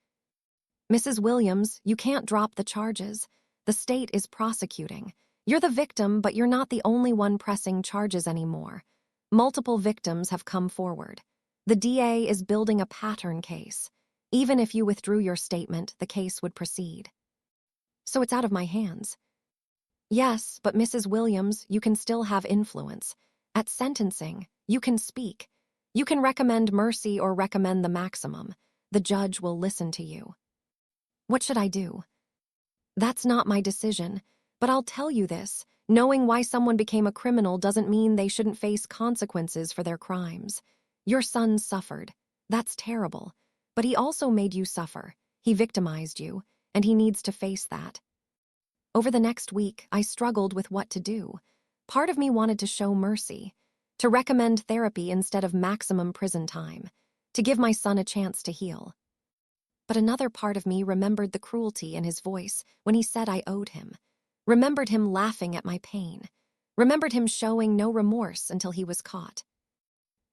Speaker 1: "Mrs. Williams, you can't drop the charges. The state is prosecuting. You're the victim, but you're not the only one pressing charges anymore. Multiple victims have come forward. The DA is building a pattern case. Even if you withdrew your statement, the case would proceed." "So it's out of my hands." "Yes, but Mrs. Williams, you can still have influence. At sentencing, you can speak. You can recommend mercy or recommend the maximum. The judge will listen to you." "What should I do?" "That's not my decision, but I'll tell you this. Knowing why someone became a criminal doesn't mean they shouldn't face consequences for their crimes. Your son suffered. That's terrible. But he also made you suffer. He victimized you, and he needs to face that. Over the next week, I struggled with what to do. Part of me wanted to show mercy, to recommend therapy instead of maximum prison time, to give my son a chance to heal. But another part of me remembered the cruelty in his voice when he said I owed him, remembered him laughing at my pain, remembered him showing no remorse until he was caught.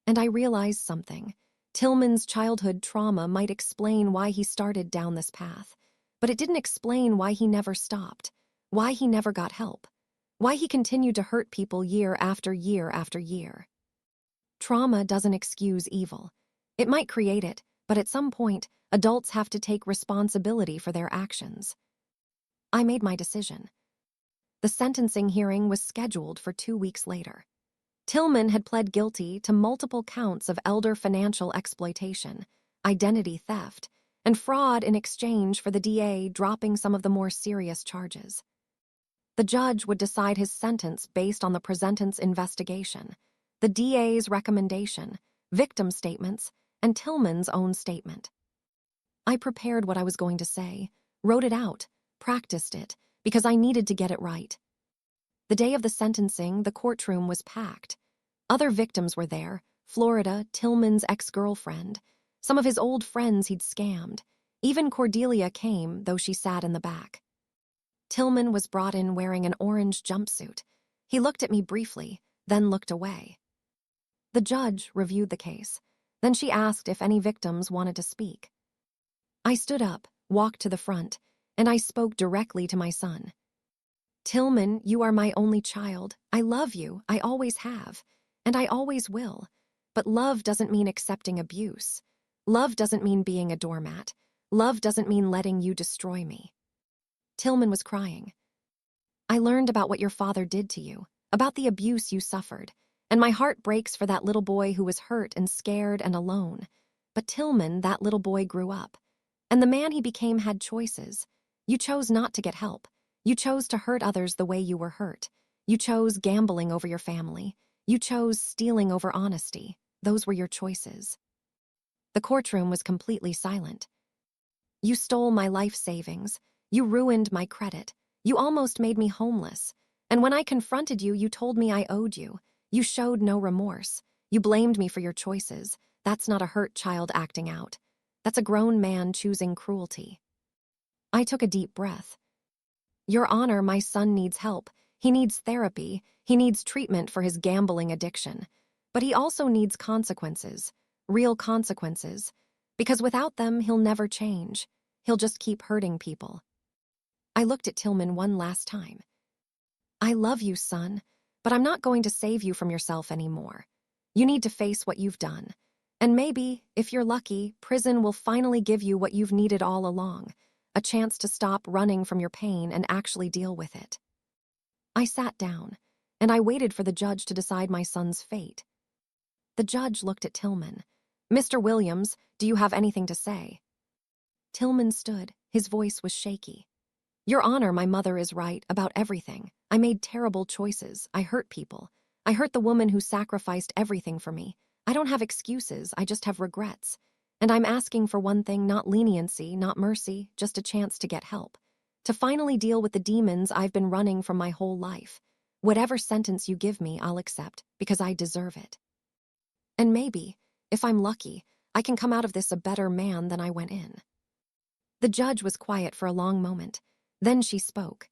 Speaker 1: And I realized something. Tillman's childhood trauma might explain why he started down this path, but it didn't explain why he never stopped, why he never got help, why he continued to hurt people year after year after year. Trauma doesn't excuse evil. It might create it, but at some point, adults have to take responsibility for their actions. I made my decision. The sentencing hearing was scheduled for 2 weeks later. Tillman had pled guilty to multiple counts of elder financial exploitation, identity theft, and fraud in exchange for the DA dropping some of the more serious charges. The judge would decide his sentence based on the presentence investigation, the DA's recommendation, victim statements, and Tillman's own statement. I prepared what I was going to say, wrote it out, practiced it, because I needed to get it right. The day of the sentencing, the courtroom was packed. Other victims were there, Florida, Tillman's ex-girlfriend, some of his old friends he'd scammed. Even Cordelia came, though she sat in the back. Tillman was brought in wearing an orange jumpsuit. He looked at me briefly, then looked away. The judge reviewed the case. Then she asked if any victims wanted to speak. I stood up, walked to the front, and I spoke directly to my son. Tillman, you are my only child. I love you. I always have. And I always will. But love doesn't mean accepting abuse. Love doesn't mean being a doormat. Love doesn't mean letting you destroy me. Tillman was crying. I learned about what your father did to you, about the abuse you suffered, and my heart breaks for that little boy who was hurt and scared and alone. But Tillman, that little boy, grew up. And the man he became had choices. You chose not to get help. You chose to hurt others the way you were hurt. You chose gambling over your family. You chose stealing over honesty. Those were your choices. The courtroom was completely silent. You stole my life savings. You ruined my credit. You almost made me homeless. And when I confronted you, you told me I owed you. You showed no remorse. You blamed me for your choices. That's not a hurt child acting out. That's a grown man choosing cruelty. I took a deep breath. Your Honor, my son needs help. He needs therapy. He needs treatment for his gambling addiction. But he also needs consequences, real consequences, because without them, he'll never change. He'll just keep hurting people. I looked at Tillman one last time. I love you, son, but I'm not going to save you from yourself anymore. You need to face what you've done. And maybe, if you're lucky, prison will finally give you what you've needed all along, a chance to stop running from your pain and actually deal with it. I sat down, and I waited for the judge to decide my son's fate. The judge looked at Tillman. Mr. Williams, do you have anything to say? Tillman stood. His voice was shaky. Your Honor, my mother is right about everything. I made terrible choices. I hurt people. I hurt the woman who sacrificed everything for me. I don't have excuses. I just have regrets. And I'm asking for one thing, not leniency, not mercy, just a chance to get help. To finally deal with the demons I've been running from my whole life. Whatever sentence you give me, I'll accept, because I deserve it. And maybe, if I'm lucky, I can come out of this a better man than I went in. The judge was quiet for a long moment. Then she spoke.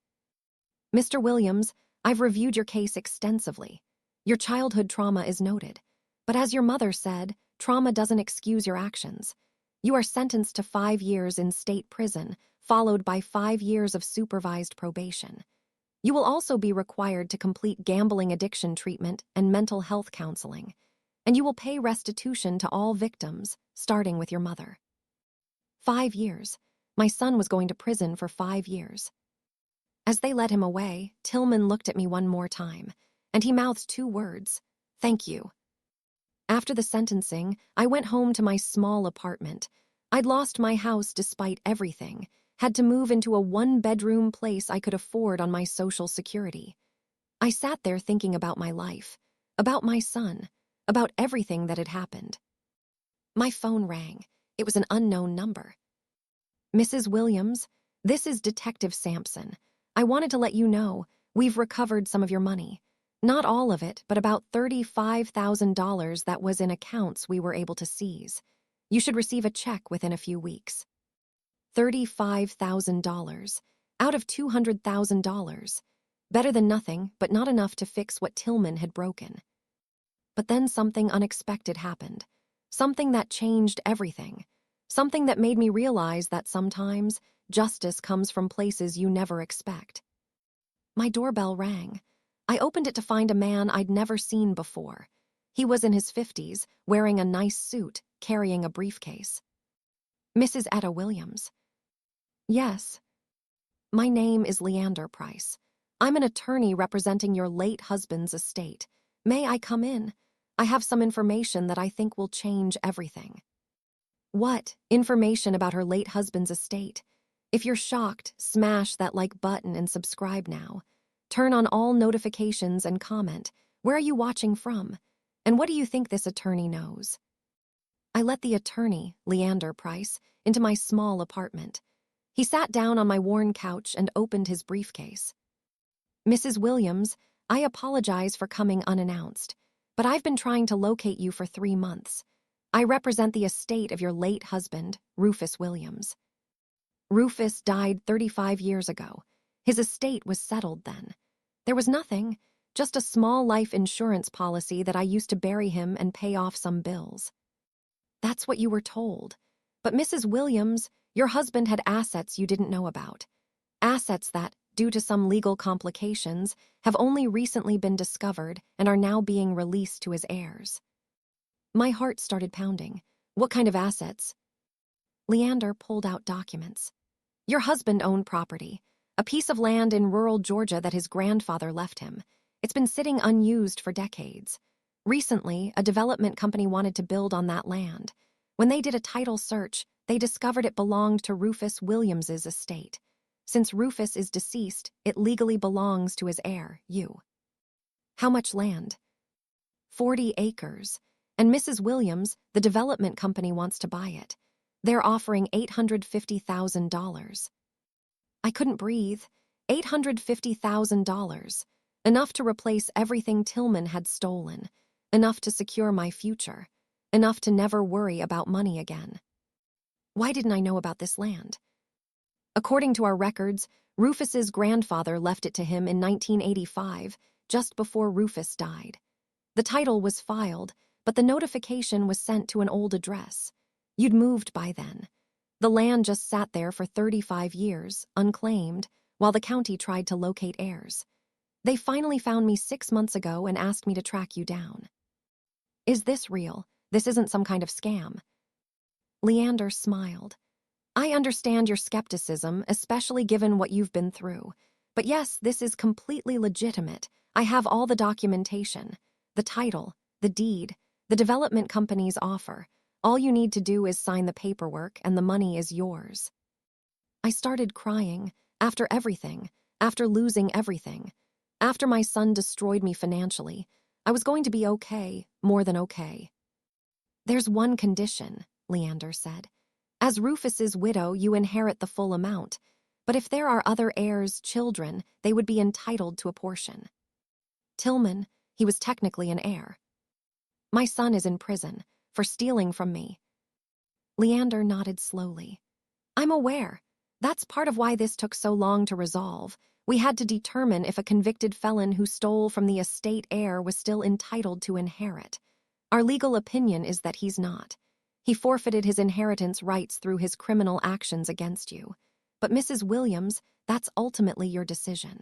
Speaker 1: Mr. Williams, I've reviewed your case extensively. Your childhood trauma is noted. But as your mother said, trauma doesn't excuse your actions. You are sentenced to 5 years in state prison, followed by 5 years of supervised probation. You will also be required to complete gambling addiction treatment and mental health counseling. And you will pay restitution to all victims, starting with your mother. 5 years. My son was going to prison for 5 years. As they led him away, Tillman looked at me one more time, and he mouthed 2 words, "Thank you." After the sentencing, I went home to my small apartment. I'd lost my house despite everything, had to move into a 1-bedroom place I could afford on my Social Security. I sat there thinking about my life, about my son, about everything that had happened. My phone rang. It was an unknown number. Mrs. Williams, this is Detective Sampson. I wanted to let you know, we've recovered some of your money. Not all of it, but about $35,000 that was in accounts we were able to seize. You should receive a check within a few weeks. $35,000 out of $200,000. Better than nothing, but not enough to fix what Tillman had broken. But then something unexpected happened. Something that changed everything. Something that made me realize that sometimes justice comes from places you never expect. My doorbell rang. I opened it to find a man I'd never seen before. He was in his 50s, wearing a nice suit, carrying a briefcase. Mrs. Etta Williams. Yes. My name is Leander Price. I'm an attorney representing your late husband's estate. May I come in? I have some information that I think will change everything. What? Information about her late husband's estate? If you're shocked, smash that like button and subscribe now. Turn on all notifications and comment. Where are you watching from? And what do you think this attorney knows? I let the attorney, Leander Price, into my small apartment. He sat down on my worn couch and opened his briefcase. Mrs. Williams, I apologize for coming unannounced, but I've been trying to locate you for 3 months. I represent the estate of your late husband, Rufus Williams. Rufus died 35 years ago. His estate was settled then. There was nothing, just a small life insurance policy that I used to bury him and pay off some bills. That's what you were told. But Mrs. Williams, your husband had assets you didn't know about. Assets that, due to some legal complications, have only recently been discovered and are now being released to his heirs. My heart started pounding. What kind of assets? Leander pulled out documents. Your husband owned property, a piece of land in rural Georgia that his grandfather left him. It's been sitting unused for decades. Recently, a development company wanted to build on that land. When they did a title search, they discovered it belonged to Rufus Williams's estate. Since Rufus is deceased, it legally belongs to his heir, you. How much land? 40 acres. And Mrs. Williams, the development company, wants to buy it. They're offering $850,000. I couldn't breathe. $850,000. Enough to replace everything Tillman had stolen. Enough to secure my future. Enough to never worry about money again. Why didn't I know about this land? According to our records, Rufus's grandfather left it to him in 1985, just before Rufus died. The title was filed, but the notification was sent to an old address. You'd moved by then. The land just sat there for 35 years, unclaimed, while the county tried to locate heirs. They finally found me 6 months ago and asked me to track you down. Is this real? This isn't some kind of scam. Leander smiled. I understand your skepticism, especially given what you've been through. But yes, this is completely legitimate. I have all the documentation. The title, the deed, the development company's offer. All you need to do is sign the paperwork and the money is yours. I started crying, after everything, after losing everything. After my son destroyed me financially, I was going to be okay, more than okay. There's one condition, Leander said. As Rufus's widow, you inherit the full amount. But if there are other heirs, children, they would be entitled to a portion. Tillman, he was technically an heir. My son is in prison for stealing from me. Leander nodded slowly. I'm aware. That's part of why this took so long to resolve. We had to determine if a convicted felon who stole from the estate heir was still entitled to inherit. Our legal opinion is that he's not. He forfeited his inheritance rights through his criminal actions against you. But Mrs. Williams, that's ultimately your decision.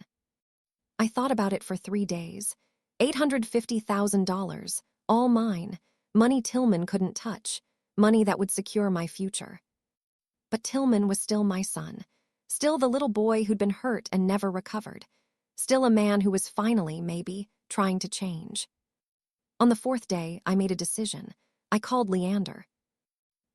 Speaker 1: I thought about it for 3 days. $850,000, all mine. Money Tillman couldn't touch. Money that would secure my future. But Tillman was still my son. Still the little boy who'd been hurt and never recovered. Still a man who was finally, maybe, trying to change. On the 4th day, I made a decision. I called Leander.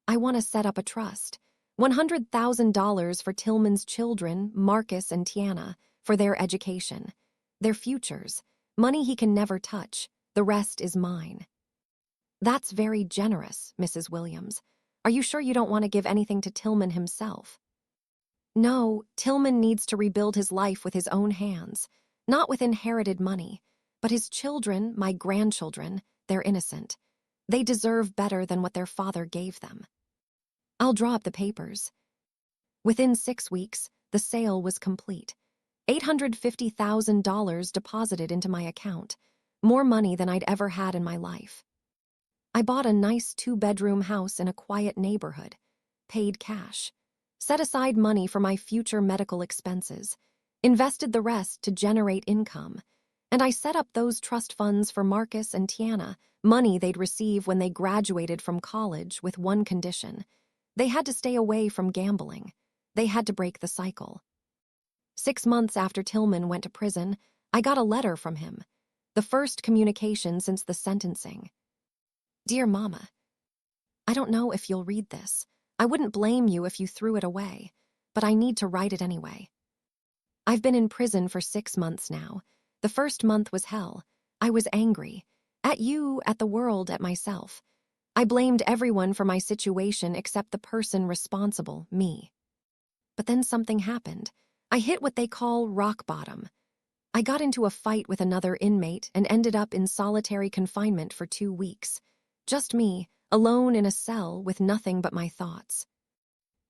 Speaker 1: I want to set up a trust. $100,000 for Tillman's children, Marcus and Tiana, for their education. Their futures. Money he can never touch. The rest is mine. That's very generous, Mrs. Williams. Are you sure you don't want to give anything to Tillman himself? No, Tillman needs to rebuild his life with his own hands, not with inherited money. But his children, my grandchildren, they're innocent. They deserve better than what their father gave them. I'll draw up the papers. Within 6 weeks, the sale was complete. $850,000 deposited into my account, more money than I'd ever had in my life. I bought a nice 2-bedroom house in a quiet neighborhood, paid cash, set aside money for my future medical expenses, invested the rest to generate income, and I set up those trust funds for Marcus and Tiana, money they'd receive when they graduated from college, with one condition. They had to stay away from gambling. They had to break the cycle. 6 months after Tillman went to prison, I got a letter from him, the first communication since the sentencing. Dear Mama, I don't know if you'll read this. I wouldn't blame you if you threw it away, but I need to write it anyway. I've been in prison for 6 months now. The first month was hell. I was angry. At you, at the world, at myself. I blamed everyone for my situation except the person responsible, me. But then something happened. I hit what they call rock bottom. I got into a fight with another inmate and ended up in solitary confinement for 2 weeks. Just me, alone in a cell with nothing but my thoughts.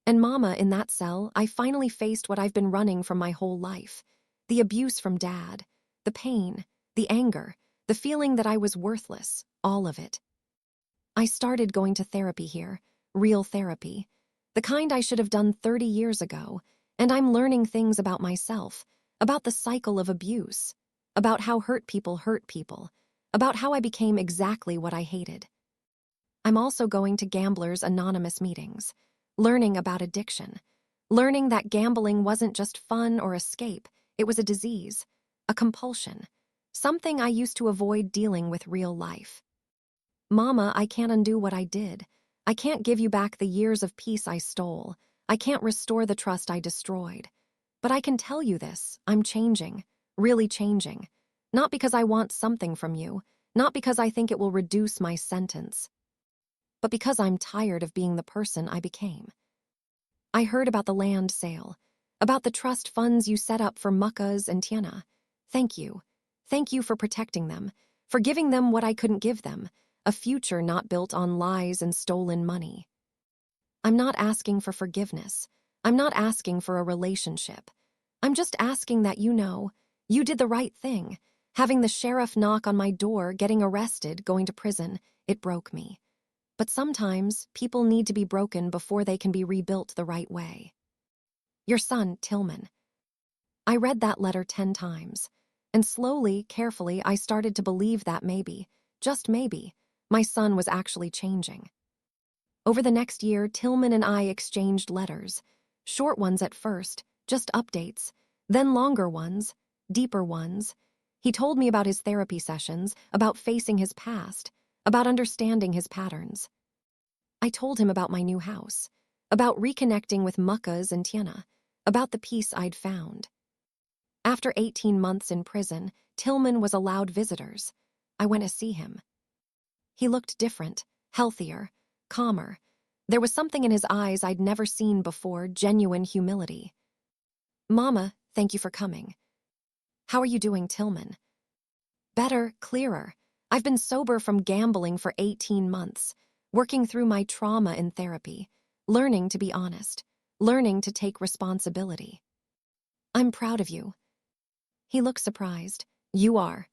Speaker 1: And Mama, in that cell, I finally faced what I've been running from my whole life. The abuse from Dad, the pain, the anger, the feeling that I was worthless, all of it. I started going to therapy here, real therapy, the kind I should have done 30 years ago, and I'm learning things about myself, about the cycle of abuse, about how hurt people, about how I became exactly what I hated. I'm also going to Gamblers Anonymous meetings, learning about addiction, learning that gambling wasn't just fun or escape, it was a disease, a compulsion, something I used to avoid dealing with real life. Mama, I can't undo what I did. I can't give you back the years of peace I stole. I can't restore the trust I destroyed. But I can tell you this, I'm changing, really changing. Not because I want something from you, not because I think it will reduce my sentence, but because I'm tired of being the person I became. I heard about the land sale, about the trust funds you set up for Muckas and Tiana. Thank you. Thank you for protecting them, for giving them what I couldn't give them, a future not built on lies and stolen money. I'm not asking for forgiveness. I'm not asking for a relationship. I'm just asking that you did the right thing. Having the sheriff knock on my door, getting arrested, going to prison, it broke me. But sometimes people need to be broken before they can be rebuilt the right way. Your son, Tillman. I read that letter 10 times, and slowly, carefully, I started to believe that maybe, just maybe, my son was actually changing. Over the next year, Tillman and I exchanged letters, short ones at first, just updates, then longer ones, deeper ones. He told me about his therapy sessions, about facing his past, about understanding his patterns. I told him about my new house, about reconnecting with Muckas and Tiana, about the peace I'd found. After 18 months in prison, Tillman was allowed visitors. I went to see him. He looked different, healthier, calmer. There was something in his eyes I'd never seen before, genuine humility. Mama, thank you for coming. How are you doing, Tillman? Better, clearer. I've been sober from gambling for 18 months, working through my trauma in therapy, learning to be honest, learning to take responsibility. I'm proud of you. He looked surprised. You are.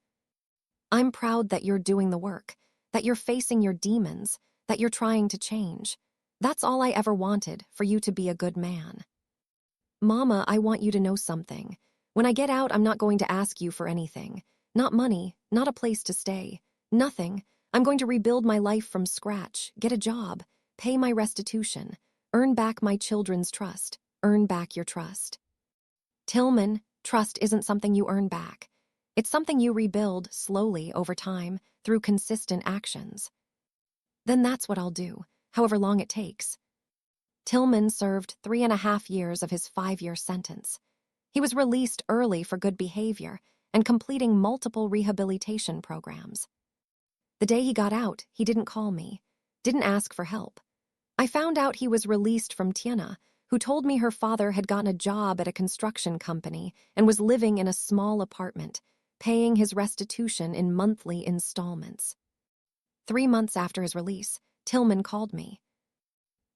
Speaker 1: I'm proud that you're doing the work, that you're facing your demons, that you're trying to change. That's all I ever wanted, for you to be a good man. Mama, I want you to know something. When I get out, I'm not going to ask you for anything. Not money, not a place to stay. Nothing. I'm going to rebuild my life from scratch, get a job, pay my restitution, earn back my children's trust, earn back your trust. Tillman, trust isn't something you earn back. It's something you rebuild slowly over time through consistent actions. Then that's what I'll do, however long it takes. Tillman served 3.5 years of his 5-year sentence. He was released early for good behavior and completing multiple rehabilitation programs. The day he got out, he didn't call me, didn't ask for help. I found out he was released from Tiana, who told me her father had gotten a job at a construction company and was living in a small apartment, paying his restitution in monthly installments. 3 months after his release, Tillman called me.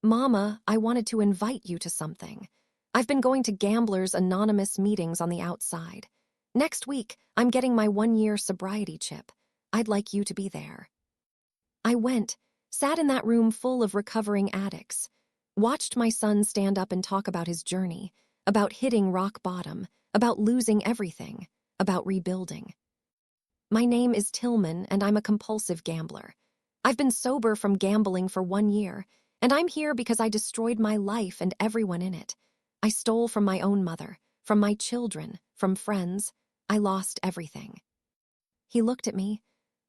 Speaker 1: "Mama, I wanted to invite you to something. I've been going to Gamblers Anonymous meetings on the outside. Next week, I'm getting my 1-year sobriety chip. I'd like you to be there." I went, sat in that room full of recovering addicts, watched my son stand up and talk about his journey, about hitting rock bottom, about losing everything, about rebuilding. "My name is Tillman, and I'm a compulsive gambler. I've been sober from gambling for 1 year, and I'm here because I destroyed my life and everyone in it. I stole from my own mother, from my children, from friends. I lost everything." He looked at me.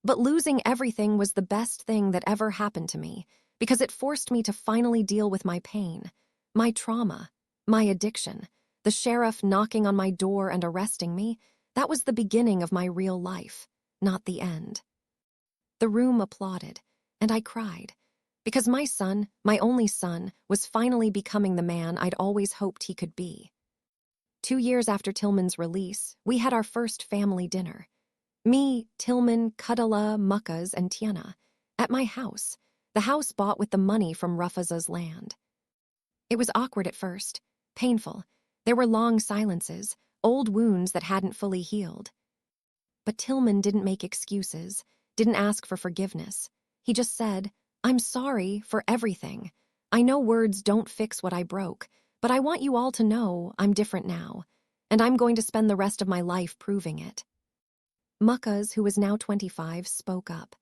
Speaker 1: But losing everything was the best thing that ever happened to me, because it forced me to finally deal with my pain, my trauma, my addiction. The sheriff knocking on my door and arresting me, that was the beginning of my real life, not the end. The room applauded, and I cried, because my son, my only son, was finally becoming the man I'd always hoped he could be. 2 years after Tillman's release, we had our first family dinner. Me, Tillman, Cuddala, Muckas, and Tiana, at my house, the house bought with the money from Rafaza's land. It was awkward at first, painful. There were long silences, old wounds that hadn't fully healed. But Tillman didn't make excuses, didn't ask for forgiveness. He just said, "I'm sorry for everything. I know words don't fix what I broke, but I want you all to know I'm different now, and I'm going to spend the rest of my life proving it." Muckas, who was now 25, spoke up.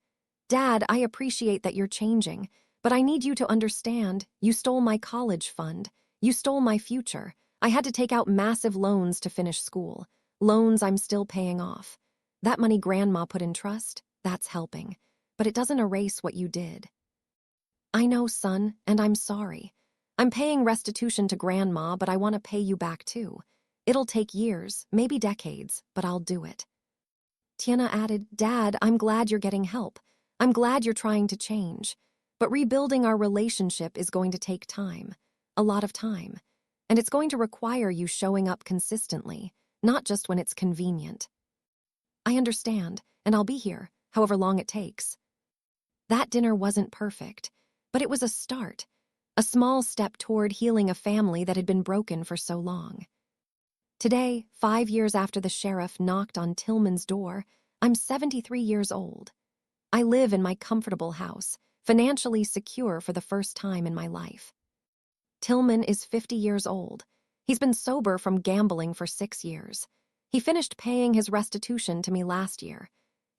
Speaker 1: "Dad, I appreciate that you're changing, but I need you to understand, you stole my college fund. You stole my future. I had to take out massive loans to finish school, loans I'm still paying off. That money Grandma put in trust, that's helping, but it doesn't erase what you did." "I know, son, and I'm sorry. I'm paying restitution to Grandma, but I want to pay you back too. It'll take years, maybe decades, but I'll do it." Tiana added, "Dad, I'm glad you're getting help. I'm glad you're trying to change. But rebuilding our relationship is going to take time, a lot of time. And it's going to require you showing up consistently, not just when it's convenient." "I understand, and I'll be here, however long it takes." That dinner wasn't perfect, but it was a start, a small step toward healing a family that had been broken for so long. Today, 5 years after the sheriff knocked on Tillman's door, I'm 73 years old. I live in my comfortable house, financially secure for the first time in my life. Tillman is 50 years old. He's been sober from gambling for 6 years. He finished paying his restitution to me last year.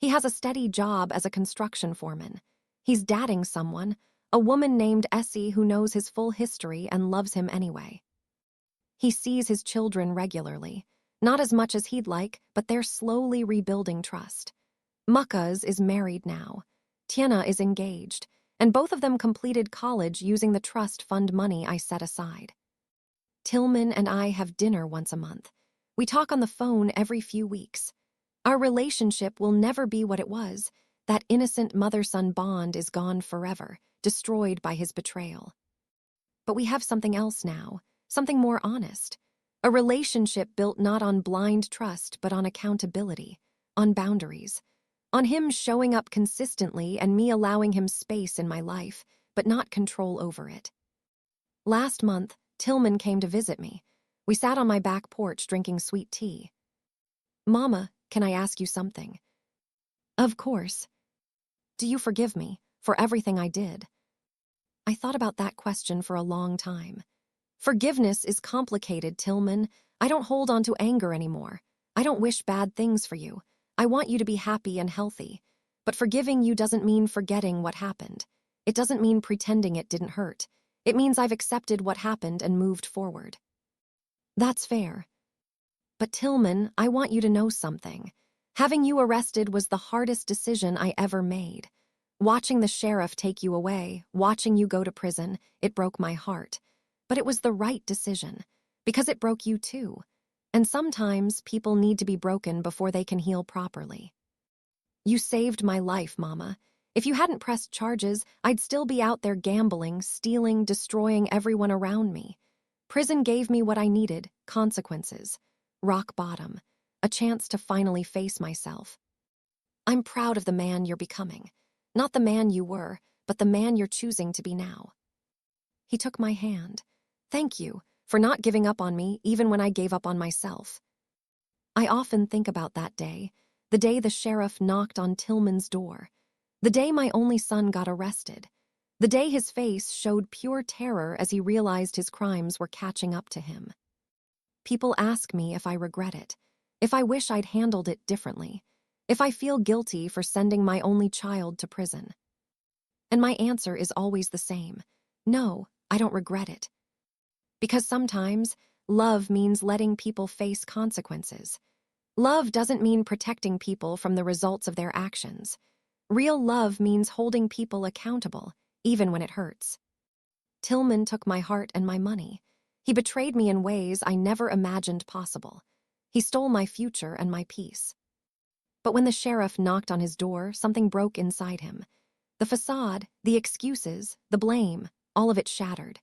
Speaker 1: He has a steady job as a construction foreman. He's dating someone, a woman named Essie who knows his full history and loves him anyway. He sees his children regularly, not as much as he'd like, but they're slowly rebuilding trust. Muckas is married now. Tiana is engaged, and both of them completed college using the trust fund money I set aside. Tillman and I have dinner once a month. We talk on the phone every few weeks. Our relationship will never be what it was. That innocent mother-son bond is gone forever, destroyed by his betrayal. But we have something else now, something more honest. A relationship built not on blind trust, but on accountability, on boundaries, on him showing up consistently and me allowing him space in my life, but not control over it. Last month, Tillman came to visit me. We sat on my back porch drinking sweet tea. "Mama, can I ask you something?" "Of course." "Do you forgive me for everything I did?" I thought about that question for a long time. Forgiveness is complicated, Tillman. I don't hold on to anger anymore. I don't wish bad things for you. I want you to be happy and healthy. But forgiving you doesn't mean forgetting what happened. It doesn't mean pretending it didn't hurt. It means I've accepted what happened and moved forward. That's fair. But Tillman, I want you to know something. Having you arrested was the hardest decision I ever made. Watching the sheriff take you away, watching you go to prison, it broke my heart. But it was the right decision, because it broke you too. And sometimes people need to be broken before they can heal properly. You saved my life, Mama. If you hadn't pressed charges, I'd still be out there gambling, stealing, destroying everyone around me. Prison gave me what I needed, consequences. Rock bottom. A chance to finally face myself. I'm proud of the man you're becoming. Not the man you were, but the man you're choosing to be now. He took my hand. Thank you for not giving up on me even when I gave up on myself. I often think about that day, the day the sheriff knocked on Tillman's door, the day my only son got arrested, the day his face showed pure terror as he realized his crimes were catching up to him. People ask me if I regret it, if I wish I'd handled it differently, if I feel guilty for sending my only child to prison. And my answer is always the same. No, I don't regret it. Because sometimes, love means letting people face consequences. Love doesn't mean protecting people from the results of their actions. Real love means holding people accountable, even when it hurts. Tillman took my heart and my money. He betrayed me in ways I never imagined possible. He stole my future and my peace. But when the sheriff knocked on his door, something broke inside him. The facade, the excuses, the blame, all of it shattered.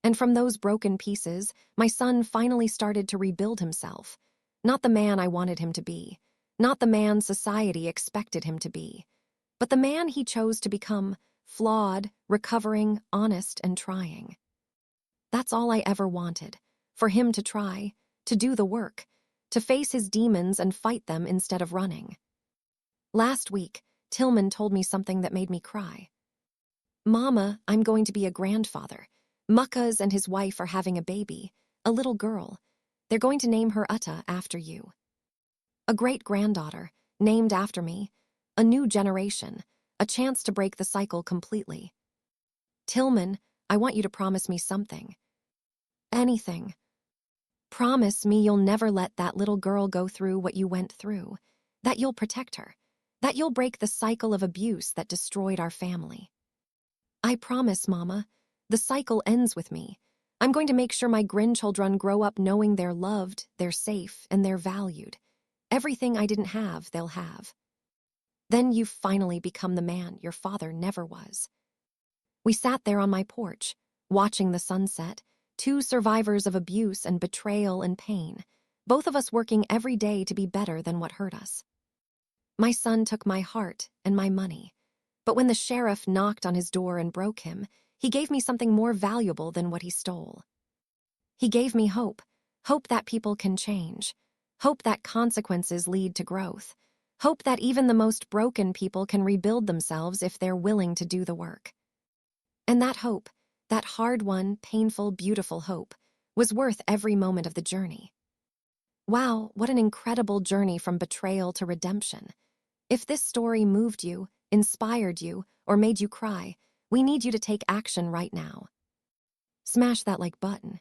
Speaker 1: And from those broken pieces, my son finally started to rebuild himself. Not the man I wanted him to be, not the man society expected him to be, but the man he chose to become, flawed, recovering, honest, and trying. That's all I ever wanted, for him to try, to do the work, to face his demons and fight them instead of running. Last week, Tillman told me something that made me cry. Mama, I'm going to be a grandfather. Muckas and his wife are having a baby, a little girl. They're going to name her Etta after you. A great-granddaughter, named after me. A new generation, a chance to break the cycle completely. Tillman, I want you to promise me something. Anything. Promise me you'll never let that little girl go through what you went through, that you'll protect her, that you'll break the cycle of abuse that destroyed our family. I promise, Mama. The cycle ends with me. I'm going to make sure my grandchildren grow up knowing they're loved, they're safe, and they're valued. Everything I didn't have, they'll have. Then you've finally become the man your father never was. We sat there on my porch, watching the sunset, two survivors of abuse and betrayal and pain, both of us working every day to be better than what hurt us. My son took my heart and my money, but when the sheriff knocked on his door and broke him, he gave me something more valuable than what he stole. He gave me hope, hope that people can change, hope that consequences lead to growth, hope that even the most broken people can rebuild themselves if they're willing to do the work. And that hope, that hard-won, painful, beautiful hope, was worth every moment of the journey. Wow, what an incredible journey from betrayal to redemption. If this story moved you, inspired you, or made you cry, we need you to take action right now. Smash that like button.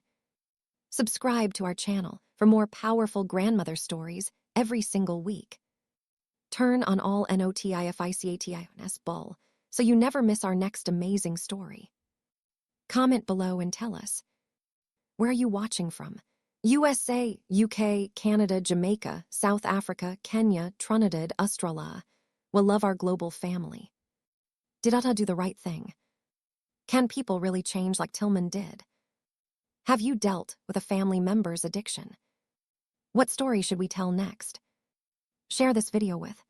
Speaker 1: Subscribe to our channel for more powerful grandmother stories every single week. Turn on all notifications bell so you never miss our next amazing story. Comment below and tell us. Where are you watching from? USA, UK, Canada, Jamaica, South Africa, Kenya, Trinidad, Australia. We'll love our global family. Did Etta do the right thing? Can people really change like Tillman did? Have you dealt with a family member's addiction? What story should we tell next? Share this video with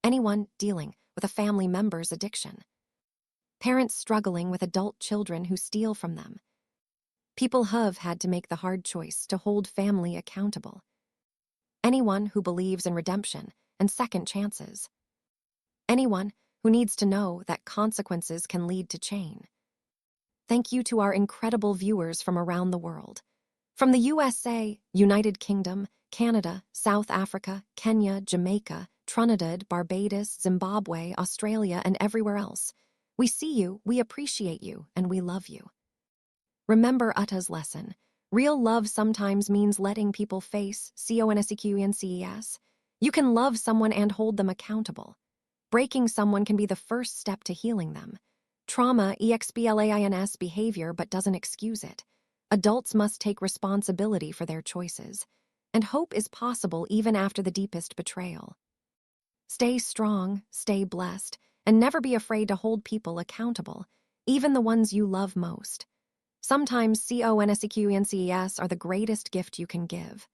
Speaker 1: anyone dealing with a family member's addiction. Parents struggling with adult children who steal from them. People have had to make the hard choice to hold family accountable. Anyone who believes in redemption and second chances. Anyone who needs to know that consequences can lead to change. Thank you to our incredible viewers from around the world. From the USA, United Kingdom, Canada, South Africa, Kenya, Jamaica, Trinidad, Barbados, Zimbabwe, Australia, and everywhere else. We see you, we appreciate you, and we love you. Remember Etta's lesson. Real love sometimes means letting people face consequences. You can love someone and hold them accountable. Breaking someone can be the first step to healing them. Trauma explains behavior but doesn't excuse it. Adults must take responsibility for their choices. And hope is possible even after the deepest betrayal. Stay strong, stay blessed, and never be afraid to hold people accountable, even the ones you love most. Sometimes consequences are the greatest gift you can give.